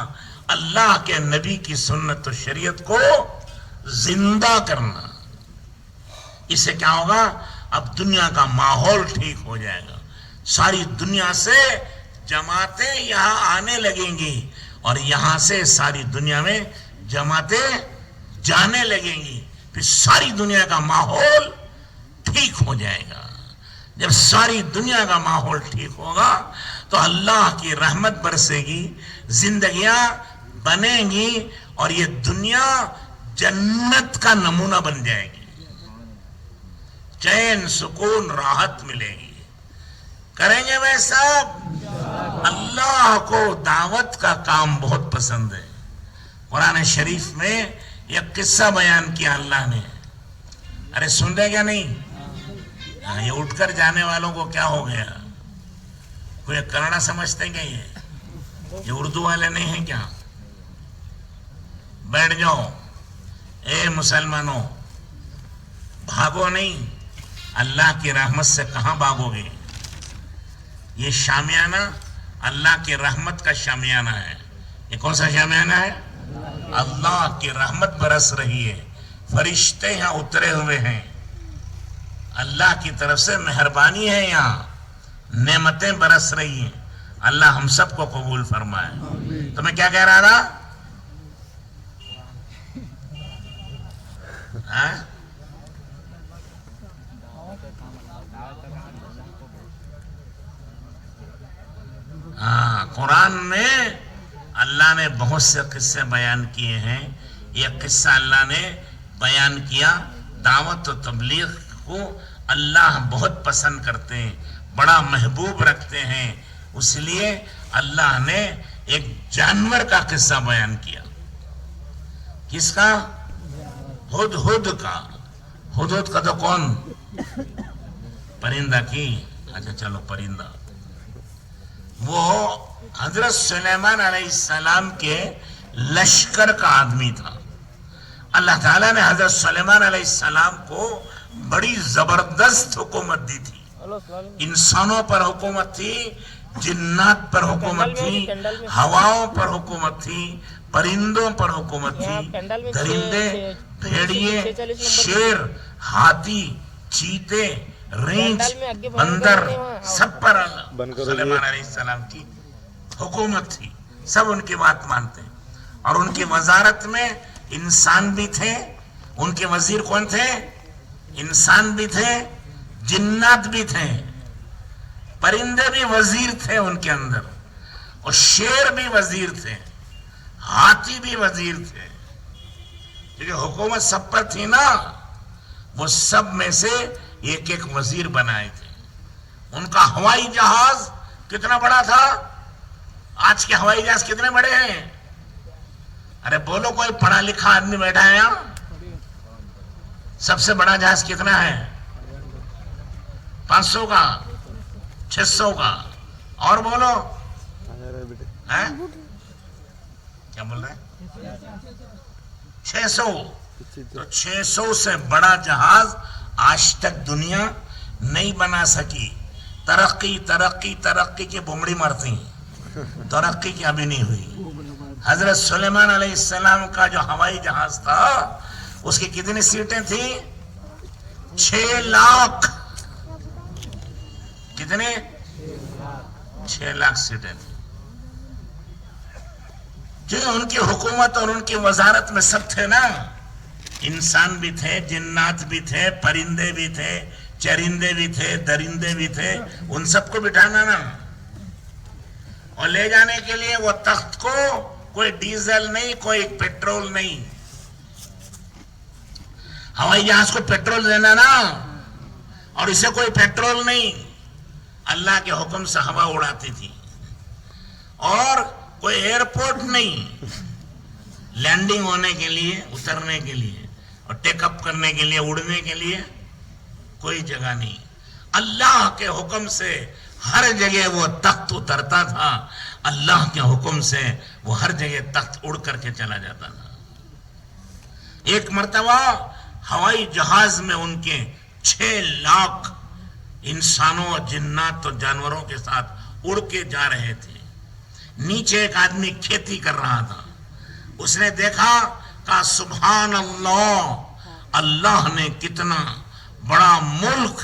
اللہ کے نبی کی سنت و شریعت کو زندہ کرنا۔ اس سے کیا ہوگا؟ اب دنیا کا ماحول ٹھیک ہو جائے گا، ساری دنیا سے جماعتیں یہاں آنے لگیں گی، اور یہاں سے ساری دنیا میں جماعتیں جانے لگیں گی، پھر ساری دنیا کا ماحول ٹھیک ہو جائے گا۔ جب ساری دنیا کا ماحول ٹھیک ہوگا تو اللہ کی رحمت برسے گی, زندگیاں بنیں گی, اور یہ دنیا جنت کا نمونہ بن جائے گی, چین سکون راحت ملے گی. کریں گے ویسا؟ اللہ کو دعوت کا کام بہت پسند ہے. قرآن شریف میں ایک قصہ بیان کیا اللہ نے, ارے سن رہے کیا نہیں؟ یہ اٹھ کر جانے والوں کو کیا ہو گیا؟ کوئی کنڑا سمجھتے ہیں کیا؟ یہ اردو والے نہیں ہیں کیا؟ بیٹھ جاؤ. اے مسلمانوں, بھاگو نہیں, اللہ کی رحمت سے کہاں بھاگو گے؟ یہ شامیانہ اللہ کی رحمت کا شامیانہ ہے. یہ کون سا شامیانہ ہے؟ اللہ کی رحمت برس رہی ہے, فرشتے یہاں اترے ہوئے ہیں, اللہ کی طرف سے مہربانی ہے, یہاں نعمتیں برس رہی ہیں. اللہ ہم سب کو قبول فرمائے. تو میں کیا کہہ رہا تھا؟ قرآن میں اللہ نے بہت سے قصے بیان کیے ہیں. یہ قصہ اللہ نے بیان کیا, دعوت و تبلیغ کو اللہ بہت پسند کرتے ہیں, بڑا محبوب رکھتے ہیں. اس لیے اللہ نے ایک جانور کا قصہ بیان کیا. کس کا؟ ہدہد کا. ہدہد کا تو کون؟ پرندہ کی. اچھا چلو پرندہ. وہ حضرت سلیمان علیہ السلام کے لشکر کا آدمی تھا. اللہ تعالیٰ نے حضرت سلیمان علیہ السلام کو بڑی زبردست حکومت دی تھی. انسانوں پر حکومت تھی, جنات پر حکومت تھی, ہواؤں پر حکومت تھی, پرندوں پر حکومت تھی, درندے, بھیڑیے, شیر, ہاتھی, چیتے, رینچ, بندر, سب پر سلیمان علیہ السلام کی حکومت تھی. سب ان کی بات مانتے ہیں. اور ان کی وزارت میں انسان بھی تھے. ان کے وزیر کون تھے؟ انسان بھی تھے, جنات بھی تھے, پرندے بھی وزیر تھے ان کے اندر, اور شیر بھی وزیر تھے, ہاتھی بھی وزیر تھے. کیونکہ حکومت سب پر تھی نا, وہ سب میں سے ایک ایک وزیر بنائے تھے. ان کا ہوائی جہاز کتنا بڑا تھا؟ آج کے ہوائی جہاز کتنے بڑے ہیں؟ ارے بولو, کوئی پڑھا لکھا آدمی بیٹھا ہے یہاں؟ سب سے بڑا جہاز کتنا ہے؟ 500 کا, 600 کا, اور بولو کیا بول رہے ہیں؟ 600. تو 600 سے بڑا جہاز آج تک دنیا نہیں بنا سکی. ترقی ترقی ترقی کی بمڑی مرتی, ترقی کی ابھی نہیں ہوئی. حضرت سلیمان علیہ السلام کا جو ہوائی جہاز تھا, اس کی کتنی سیٹیں تھیں؟ 6 لاکھ. کتنے؟ 6 لاکھ سیٹیں تھیں. جو ان کی حکومت اور ان کی وزارت میں سب تھے نا, انسان بھی تھے, جنات بھی تھے, پرندے بھی تھے, چرندے بھی تھے, درندے بھی تھے. ان سب کو بٹھانا نا, اور لے جانے کے لیے وہ تخت کو کوئی ڈیزل نہیں, کوئی پیٹرول نہیں. ہوائی جہاز کو پیٹرول دینا نا, اور اسے کوئی پیٹرول نہیں. اللہ کے حکم سے ہوا اڑاتی تھی, اور کوئی ایئرپورٹ نہیں, لینڈنگ ہونے کے لیے, اترنے کے لیے, اور ٹیک اپ کرنے کے لیے, اڑنے کے لیے کوئی جگہ نہیں. اللہ کے حکم سے ہر جگہ وہ تخت اترتا تھا, اللہ کے حکم سے وہ ہر جگہ تخت اڑ کر کے چلا جاتا تھا. ایک مرتبہ ہوائی جہاز میں ان کے 6 لاکھ انسانوں, جنات اور جانوروں کے ساتھ اڑ کے جا رہے تھے. نیچے ایک آدمی کھیتی کر رہا تھا. اس نے دیکھا, کہا سبحان اللہ, اللہ نے کتنا بڑا ملک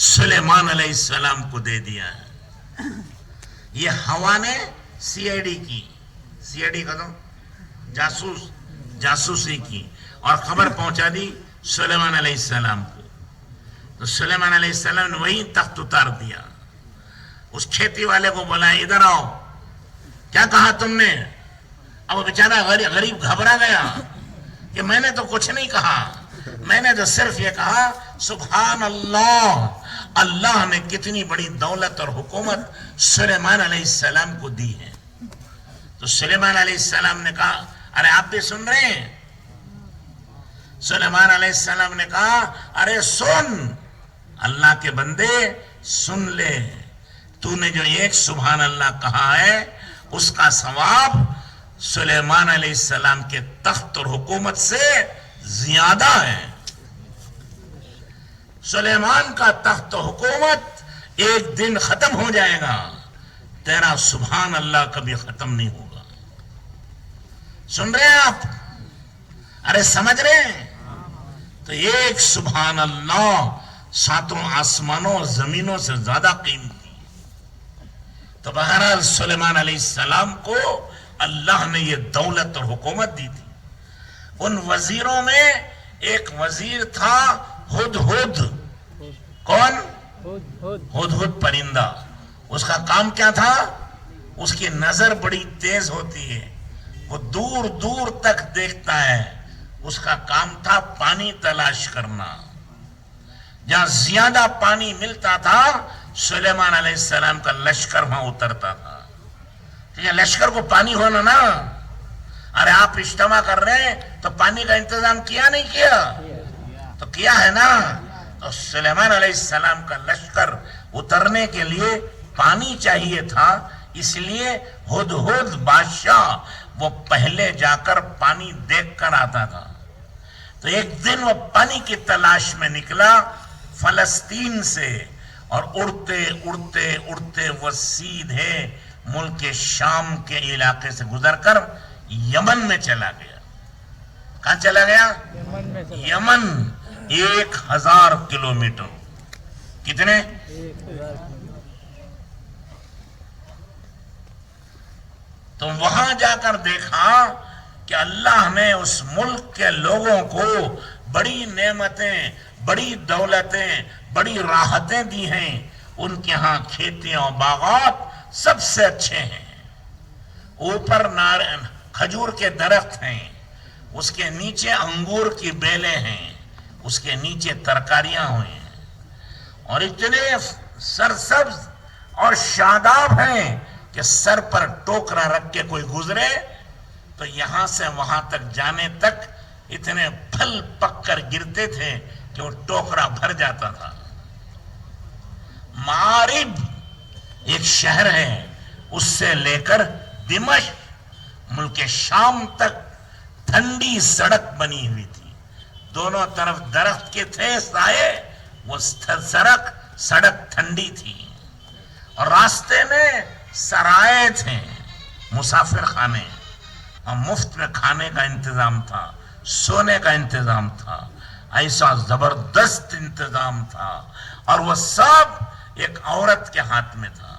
سلیمان علیہ السلام کو دے دیا ہے. یہ ہوا نے سی آئی ڈی کی, سی آئی ڈی کا تو جاسوسی کی, اور خبر پہنچا دی سلیمان علیہ السلام کو. تو سلیمان علیہ السلام نے وہی تخت اتار دیا. اس کھیتی والے کو بولا ادھر آؤ، کیا کہا تم نے؟ اب وہ بیچارہ غریب گھبرا گیا کہ میں نے تو کچھ نہیں کہا، میں نے تو صرف یہ کہا سبحان اللہ، اللہ نے کتنی بڑی دولت اور حکومت سلیمان علیہ السلام کو دی ہے۔ تو سلیمان علیہ السلام نے کہا ارے آپ بھی سن رہے ہیں؟ سلیمان علیہ السلام نے کہا ارے سن، اللہ کے بندے سن لے، تو نے جو ایک سبحان اللہ کہا ہے اس کا ثواب سلیمان علیہ السلام کے تخت اور حکومت سے زیادہ ہے۔ سلیمان کا تخت و حکومت ایک دن ختم ہو جائے گا، تیرا سبحان اللہ کبھی ختم نہیں ہوگا۔ سن رہے ہیں آپ؟ ارے سمجھ رہے ہیں؟ تو ایک سبحان اللہ ساتوں آسمانوں اور زمینوں سے زیادہ قیمتی۔ تو بہرحال سلیمان علیہ السلام کو اللہ نے یہ دولت اور حکومت دی تھی۔ ان وزیروں میں ایک وزیر تھا ہدہد۔ کون؟ ہدہد پرندہ۔ اس کا کام کیا تھا؟ اس کی نظر بڑی تیز ہوتی ہے، وہ دور دور تک دیکھتا ہے۔ اس کا کام تھا پانی تلاش کرنا۔ جہاں زیادہ پانی ملتا تھا سلیمان علیہ السلام کا لشکر وہاں اترتا تھا۔ لشکر کو پانی ہونا نا، ارے آپ اجتماع کر رہے ہیں تو پانی کا انتظام کیا نہیں کیا؟ تو کیا ہے نا۔ تو سلیمان علیہ السلام کا لشکر اترنے کے لیے پانی چاہیے تھا، اس لیے ہدہد بادشاہ وہ پہلے جا کر پانی دیکھ کر آتا تھا۔ تو ایک دن وہ پانی کی تلاش میں نکلا فلسطین سے، اور اڑتے اڑتے اڑتے وہ سیدھے ملک شام کے علاقے سے گزر کر یمن میں چلا گیا۔ کہاں چلا گیا؟ یمن۔ 1000 کلومیٹر۔ کتنے؟ تو وہاں جا کر دیکھا کہ اللہ نے اس ملک کے لوگوں کو بڑی نعمتیں، بڑی دولتیں، بڑی راحتیں دی ہیں۔ ان کے ہاں کھیتیاں اور باغات سب سے اچھے ہیں۔ اوپر کھجور کے درخت ہیں، اس کے نیچے انگور کی بیلیں ہیں، اس کے نیچے ترکاریاں ہوئی ہیں، اور اتنے سرسبز اور شاداب ہیں کہ سر پر ٹوکرا رکھ کے کوئی گزرے تو یہاں سے وہاں تک جانے تک اتنے پھل پک کر گرتے تھے کہ وہ ٹوکرا بھر جاتا تھا۔ معارب ایک شہر ہے، اس سے لے کر دمشق ملک شام تک ٹھنڈی سڑک بنی ہوئی تھی۔ دونوں طرف درخت کے تھے سائے، وہ سڑک ٹھنڈی تھی، اور راستے میں سرائے تھے، مسافر خانے، اور مفت میں کھانے کا انتظام تھا، سونے کا انتظام تھا، ایسا زبردست انتظام تھا، اور وہ سب ایک عورت کے ہاتھ میں تھا۔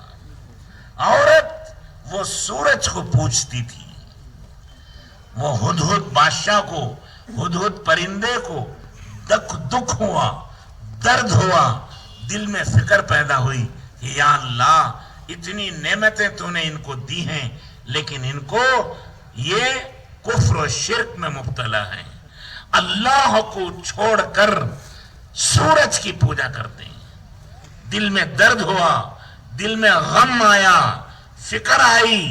عورت وہ سورج کو پوجتی تھی۔ وہ ہدہد بادشاہ کو، ہدہد پرندے کو دکھ ہوا، درد ہوا، دل میں فکر پیدا ہوئی کہ یا اللہ اتنی نعمتیں تو نے ان کو دی ہیں، لیکن ان کو یہ کفر و شرک میں مبتلا ہیں، اللہ کو چھوڑ کر سورج کی پوجا کرتے ہیں۔ دل میں درد ہوا، دل میں غم آیا، فکر آئی،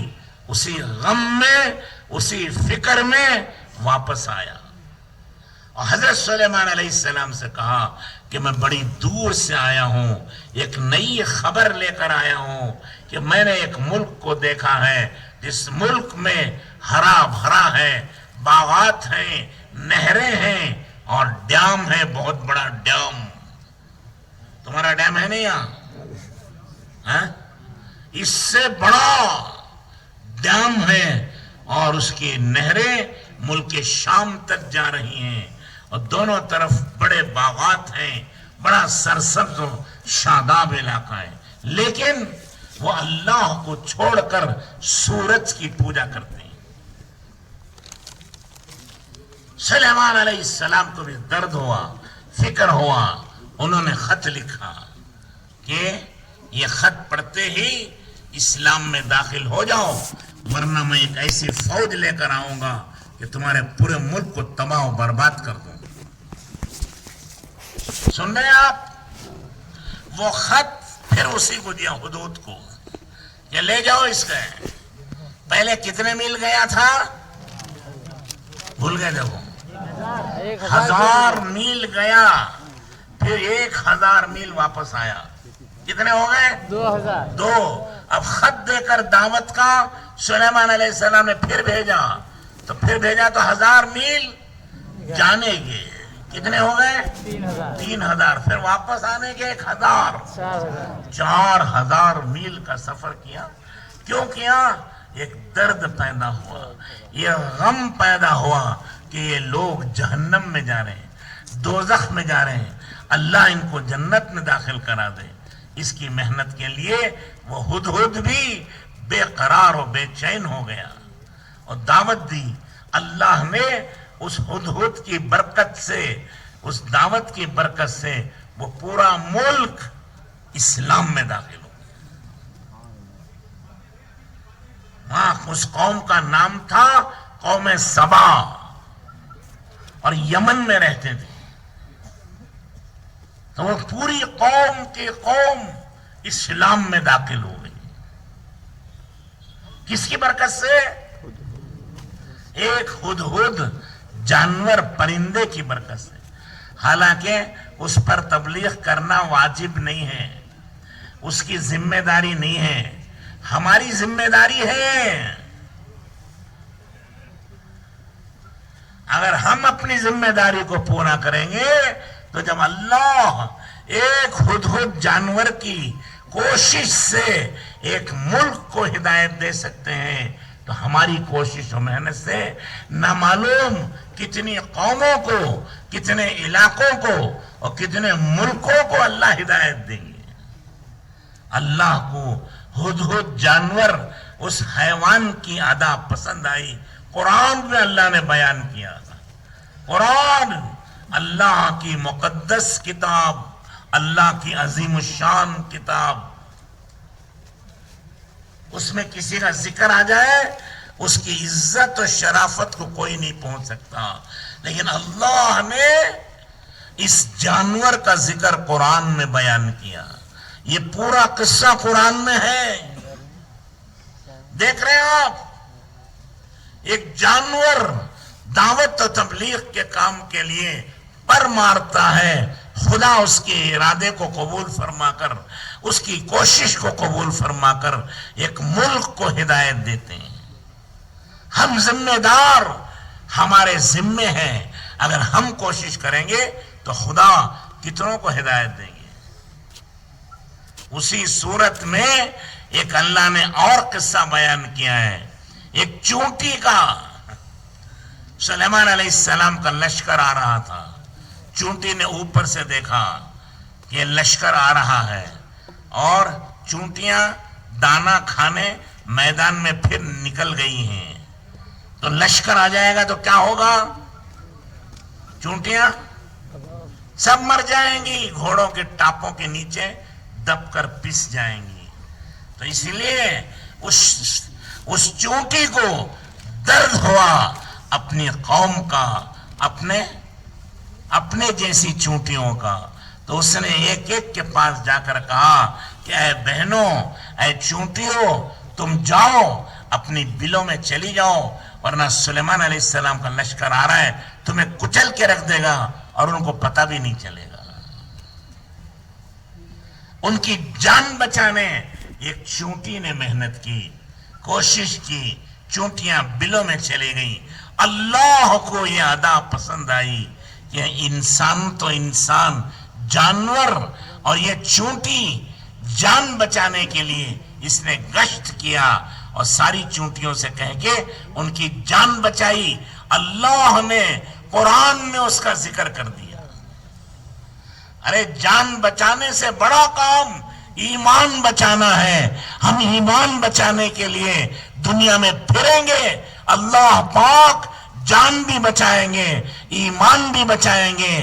اسی غم میں، اسی فکر میں واپس آیا، اور حضرت سلیمان علیہ السلام سے کہا کہ میں بڑی دور سے آیا ہوں، ایک نئی خبر لے کر آیا ہوں کہ میں نے ایک ملک کو دیکھا ہے جس ملک میں ہرا بھرا ہے، باغات ہیں، نہریں ہیں، اور ڈیم ہے، بہت بڑا ڈیم۔ تمہارا ڈیم ہے نہیں یہاں؟ اس سے بڑا ڈیم ہے، اور اس کی نہریں ملک شام تک جا رہی ہیں، اور دونوں طرف بڑے باغات ہیں، بڑا سرسبز و شاداب علاقہ ہے، لیکن وہ اللہ کو چھوڑ کر سورج کی پوجا کرتے ہیں۔ سلیمان علیہ السلام کو بھی درد ہوا، فکر ہوا، انہوں نے خط لکھا کہ یہ خط پڑھتے ہی اسلام میں داخل ہو جاؤ، ورنہ میں ایک ایسی فوج لے کر آؤں گا کہ تمہارے پورے ملک کو تباہ و برباد کر دوں۔ سن رہے آپ؟ وہ خط پھر اسی کو دیا حدود کو کہ لے جاؤ اس کے۔ پہلے کتنے میل گیا تھا؟ بھول گئے دیکھو، 1000 میل گیا، پھر 1000 میل واپس آیا۔ کتنے ہو گئے؟ 2۔ اب خط دے کر دعوت کا سلیمان علیہ السلام نے پھر بھیجا، تو پھر بھیجا تو 1000 میل جانے کے کتنے ہو گئے؟ 3000۔ پھر واپس آنے کے 1000، 4000 میل کا سفر کیا۔ کیوں کیا؟ ایک درد پیدا ہوا، یہ غم پیدا ہوا کہ یہ لوگ جہنم میں جا رہے ہیں، دوزخ میں جا رہے ہیں، اللہ ان کو جنت میں داخل کرا دے۔ اس کی محنت کے لیے وہ ہدہد بھی بے قرار و بے چین ہو گیا اور دعوت دی۔ اللہ نے اس ہدہد کی برکت سے، اس دعوت کی برکت سے وہ پورا ملک اسلام میں داخل ہو گیا۔ وہاں اس قوم کا نام تھا قوم سبا، اور یمن میں رہتے تھے۔ تو وہ پوری قوم کی قوم اسلام میں داخل ہو گئی۔ کس کی برکت سے؟ ایک ہدہد جانور پرندے کی برکت سے۔ حالانکہ اس پر تبلیغ کرنا واجب نہیں ہے، اس کی ذمہ داری نہیں ہے، ہماری ذمہ داری ہے۔ اگر ہم اپنی ذمہ داری کو پورا کریں گے تو جب اللہ ایک ہدہد جانور کی کوشش سے ایک ملک کو ہدایت دے سکتے ہیں تو ہماری کوشش و محنت سے نہ معلوم کتنی قوموں کو، کتنے علاقوں کو اور کتنے ملکوں کو اللہ ہدایت دیں گے۔ اللہ کو ہدہد جانور، اس حیوان کی ادا پسند آئی۔ قرآن میں اللہ نے بیان کیا تھا۔ قرآن اللہ کی مقدس کتاب، اللہ کی عظیم الشان کتاب، اس میں کسی کا ذکر آ جائے اس کی عزت و شرافت کو کوئی نہیں پہنچ سکتا، لیکن اللہ نے اس جانور کا ذکر قرآن میں بیان کیا۔ یہ پورا قصہ قرآن میں ہے۔ دیکھ رہے ہیں آپ، ایک جانور دعوت و تبلیغ کے کام کے لیے پر مارتا ہے، خدا اس کے ارادے کو قبول فرما کر، اس کی کوشش کو قبول فرما کر ایک ملک کو ہدایت دیتے ہیں۔ ہم ذمہ دار، ہمارے ذمے ہیں، اگر ہم کوشش کریں گے تو خدا کتنوں کو ہدایت دیں گے۔ اسی صورت میں ایک اللہ نے اور قصہ بیان کیا ہے، ایک چونٹی کا۔ سلیمان علیہ السلام کا لشکر آ رہا تھا، چونٹی نے اوپر سے دیکھا کہ یہ لشکر آ رہا ہے، اور چونٹیاں دانا کھانے میدان میں پھر نکل گئی ہیں، تو لشکر آ جائے گا تو کیا ہوگا؟ چونٹیاں سب مر جائیں گی، گھوڑوں کے ٹاپوں کے نیچے دب کر پس جائیں گی۔ تو اسی لیے اس چونٹی کو درد ہوا اپنی قوم کا، اپنے جیسی چونٹیوں کا، تو اس نے ایک ایک کے پاس جا کر کہا کہ اے بہنوں، اے چونٹیوں، تم جاؤ اپنی بلوں میں چلی جاؤ، ورنہ سلیمان علیہ السلام کا لشکر آ رہا ہے، تمہیں کچل کے رکھ دے گا اور ان کو پتہ بھی نہیں چلے گا۔ ان کی جان بچانے ایک چونٹی نے محنت کی، کوشش کی، چونٹیاں بلوں میں چلی گئیں۔ اللہ کو یہ ادا پسند آئی کہ انسان تو انسان، جانور، اور یہ چونٹی جان بچانے کے لیے اس نے گشت کیا اور ساری چونٹیوں سے کہہ کے ان کی جان بچائی۔ اللہ نے قرآن میں اس کا ذکر کر دیا۔ ارے جان بچانے سے بڑا کام ایمان بچانا ہے۔ ہم ایمان بچانے کے لیے دنیا میں پھریں گے، اللہ پاک جان بھی بچائیں گے، ایمان بھی بچائیں گے،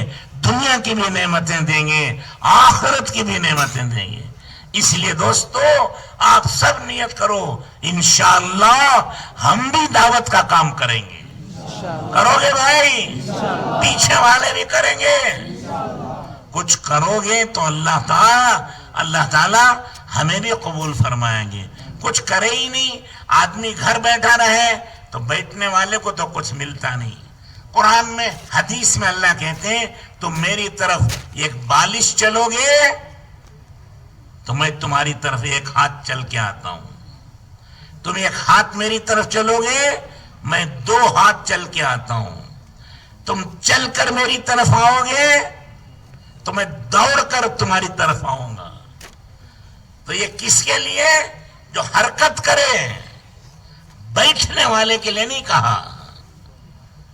دنیا کی بھی نعمتیں دیں گے، آخرت کی بھی نعمتیں دیں گے۔ اس لیے دوستو آپ سب نیت کرو انشاءاللہ ہم بھی دعوت کا کام کریں گے. کرو گے بھائی؟ پیچھے والے بھی کریں گے. کچھ کرو گے تو اللہ تعالی ہمیں بھی قبول فرمائیں گے. کچھ کرے ہی نہیں، آدمی گھر بیٹھا رہے تو بیٹھنے والے کو تو کچھ ملتا نہیں. قرآن میں حدیث میں اللہ کہتے ہیں تم میری طرف ایک بالش چلو گے تو میں تمہاری طرف ایک ہاتھ چل کے آتا ہوں. تم ایک ہاتھ میری طرف چلو گے میں 2 ہاتھ چل کے آتا ہوں. تم چل کر میری طرف آؤ گے تو میں دوڑ کر تمہاری طرف آؤں گا. تو یہ کس کے لیے؟ جو حرکت کرے. بیٹھنے والے کے لیے نہیں کہا.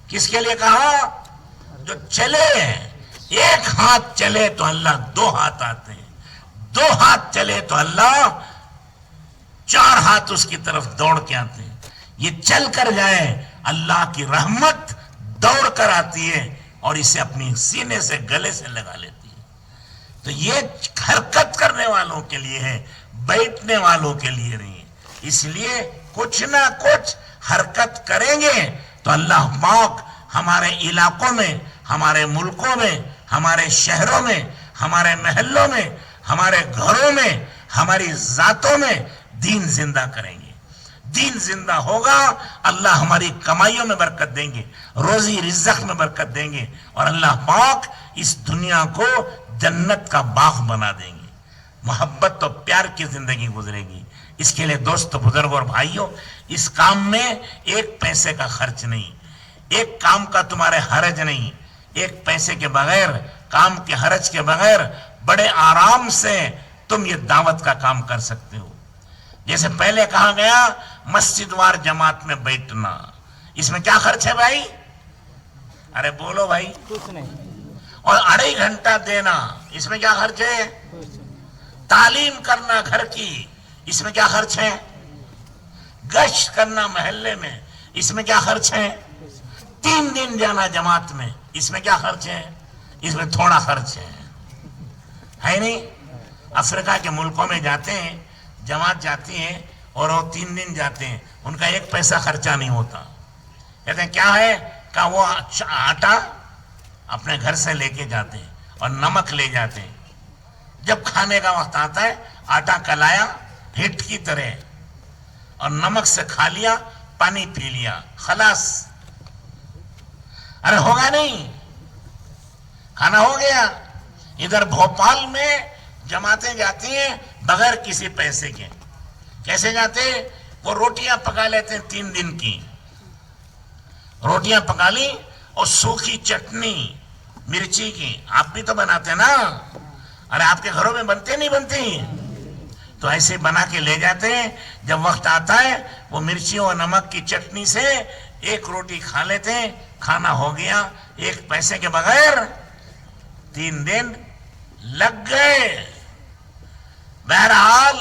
کس کے لیے کہا؟ جو چلے. ایک ہاتھ چلے تو اللہ 2 ہاتھ آتے ہیں. 2 ہاتھ چلے تو اللہ 4 ہاتھ اس کی طرف دوڑ کے آتے ہیں. یہ چل کر جائے اللہ کی رحمت دوڑ کر آتی ہے اور اسے اپنی سینے سے گلے سے لگا لیتی ہے. تو یہ حرکت کرنے والوں کے لیے ہے، بیٹھنے والوں کے لیے نہیں. اس لیے کچھ نہ کچھ حرکت کریں گے تو اللہ پاک ہمارے علاقوں میں، ہمارے ملکوں میں، ہمارے شہروں میں، ہمارے محلوں میں، ہمارے گھروں میں، ہماری ذاتوں میں دین زندہ کریں گے. دین زندہ ہوگا، اللہ ہماری کمائیوں میں برکت دیں گے، روزی رزق میں برکت دیں گے، اور اللہ پاک اس دنیا کو جنت کا باغ بنا دیں گے. محبت و پیار کی زندگی گزرے گی. اس کے لیے دوستو، بزرگوں اور بھائیوں، اس کام میں 1 پیسے کا خرچ نہیں، ایک کام کا تمہارے حرج نہیں. 1 پیسے کے بغیر، کام کے حرج کے بغیر بڑے آرام سے تم یہ دعوت کا کام کر سکتے ہو. جیسے پہلے کہا گیا مسجد وار جماعت میں بیٹھنا، اس میں کیا خرچ ہے بھائی؟ ارے بولو بھائی. کچھ نہیں. اور 2.5 گھنٹہ دینا، اس میں کیا خرچ ہے؟ تعلیم کرنا گھر کی، اس میں کیا خرچ ہے؟ گشت کرنا محلے میں، اس میں کیا خرچ ہے؟ 3 دن جانا جماعت میں، اس میں کیا خرچ ہے؟ اس میں تھوڑا خرچ ہے نہیں؟ افریقہ کے ملکوں میں جاتے ہیں، جماعت جاتی ہے اور وہ 3 دن جاتے ہیں، ان کا 1 پیسہ خرچہ نہیں ہوتا. کہتے ہیں کیا ہے؟ کہ وہ آٹا اپنے گھر سے لے کے جاتے ہیں اور نمک لے جاتے ہیں. جب کھانے کا وقت آتا ہے آٹا کلایا ہٹ کی طرح اور نمک سے کھا لیا، پانی پی لیا، خلاص. ارے ہوگا نہیں، کھانا ہو گیا. ادھر بھوپال میں جماعتیں جاتی ہیں بغیر کسی پیسے کے. کیسے جاتے؟ وہ روٹیاں پکا لیتے ہیں 3 دن کی. روٹیاں پکا لی اور سوکھی چٹنی مرچی کی. آپ بھی تو بناتے ہیں نا؟ ارے آپ کے گھروں میں بنتے نہیں بنتی؟ تو ایسے بنا کے لے جاتے ہیں. جب وقت آتا ہے وہ مرچی اور نمک کی چٹنی سے 1 روٹی کھا لیتے ہیں. کھانا ہو گیا 1 پیسے کے بغیر. 3 دن لگ گئے. بہرحال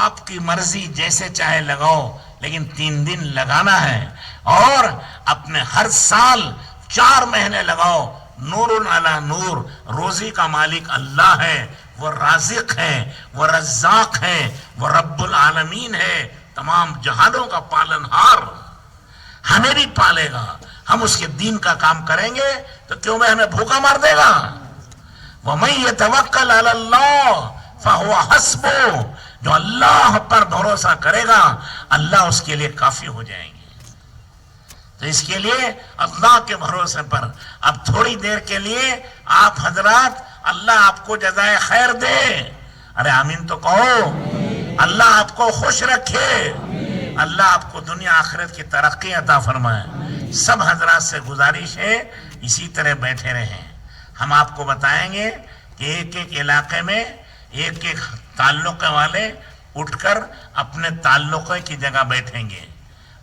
آپ کی مرضی، جیسے چاہے لگاؤ، لیکن 3 دن لگانا ہے. اور اپنے ہر سال 4 مہینے لگاؤ. نور علی نور. روزی کا مالک اللہ ہے، وہ رازق ہے، وہ رزاق ہے، وہ رب العالمین ہے، تمام جہانوں کا پالنہار. ہمیں بھی پالے گا. ہم اس کے دین کا کام کریں گے تو کیوں میں ہمیں بھوکا مار دے گا؟ وَمَن يَتَوَكَّلْ عَلَى اللَّهِ فَهُوَ حَسْبُهُ. جو اللہ پر بھروسہ کرے گا اللہ اس کے لیے کافی ہو جائیں گے. تو اس کے لیے اللہ کے بھروسے پر اب تھوڑی دیر کے لیے آپ حضرات، اللہ آپ کو جزائے خیر دے. ارے آمین تو کہو. اللہ آپ کو خوش رکھے. اللہ آپ کو دنیا آخرت کی ترقی عطا فرمائے. سب حضرات سے گزارش ہے اسی طرح بیٹھے رہیں. ہم آپ کو بتائیں گے کہ ایک علاقے میں ایک تعلقے والے اٹھ کر اپنے تعلقے کی جگہ بیٹھیں گے،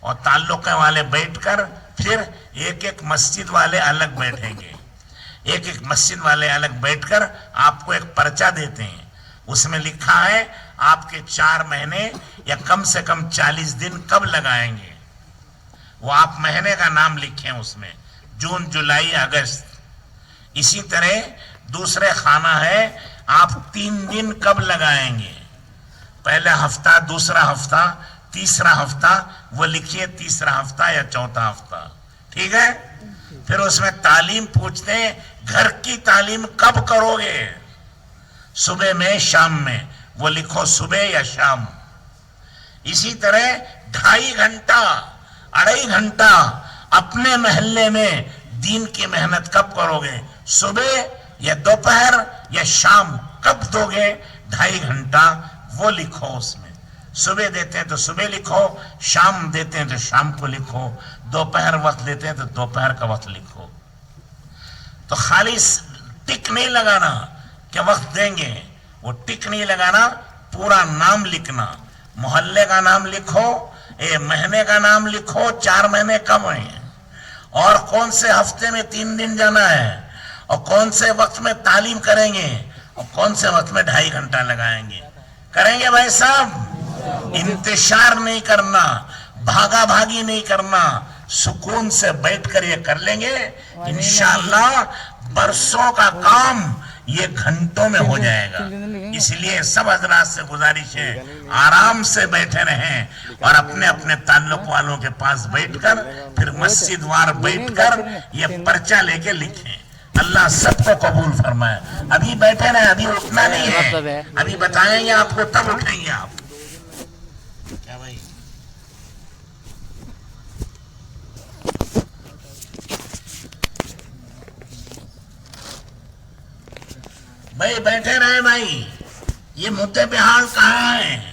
اور تعلقے والے بیٹھ کر پھر ایک مسجد والے الگ بیٹھیں گے. ایک مسجد والے الگ بیٹھ کر آپ کو ایک پرچہ دیتے ہیں. اس میں لکھا ہے آپ کے 4 مہینے یا کم سے کم 40 دن کب لگائیں گے. وہ آپ مہینے کا نام لکھیں اس میں، جون، جولائی، اگست. اسی طرح دوسرے خانہ ہے آپ 3 دن کب لگائیں گے. پہلا ہفتہ، دوسرا ہفتہ، تیسرا ہفتہ، وہ لکھیے تیسرا ہفتہ یا چوتھا ہفتہ، ٹھیک ہے؟ پھر اس میں تعلیم پوچھتے ہیں گھر کی تعلیم کب کرو گے؟ صبح میں، شام میں، وہ لکھو صبح یا شام۔ اسی طرح 2.5 گھنٹہ 2.5 گھنٹہ اپنے محلے میں دین کی محنت کب کرو گے؟ صبح یا دوپہر یا شام، کب دو گے 2.5 گھنٹہ؟ وہ لکھو اس میں۔ صبح دیتے ہیں تو صبح لکھو، شام دیتے ہیں تو شام کو لکھو، دوپہر وقت دیتے ہیں تو دوپہر کا وقت لکھو۔ تو خالی ٹک نہیں لگانا کہ وقت دیں گے، وہ ٹک نہیں لگانا، پورا نام لکھنا۔ محلے کا نام لکھو، مہینے کا نام لکھو، 4 مہینے کب ہیں، اور کون سے ہفتے میں 3 دن جانا ہے، اور کون سے وقت میں تعلیم کریں گے، اور کون سے وقت میں 2.5 گھنٹہ لگائیں گے۔ کریں گے بھائی صاحب؟ انتشار نہیں کرنا، بھاگا بھاگی نہیں کرنا، سکون سے بیٹھ کر یہ کر لیں گے انشاءاللہ برسوں کا کام یہ گھنٹوں میں ہو جائے گا۔ اس لیے سب حضرات سے گزارش ہے آرام سے بیٹھے رہیں اور اپنے اپنے تعلق والوں کے پاس بیٹھ کر پھر مسجد وار بیٹھ کر یہ پرچہ لے کے لکھیں۔ اللہ سب کو قبول فرمائے۔ ابھی بیٹھے رہیں، ابھی اٹھنا نہیں ہے، ابھی بتائیں گے آپ کو تب اٹھیں گے آپ۔ کیا بھائی؟ بھائی بیٹھے رہے بھائی، یہ مدعے پہ حال کہاں ہے؟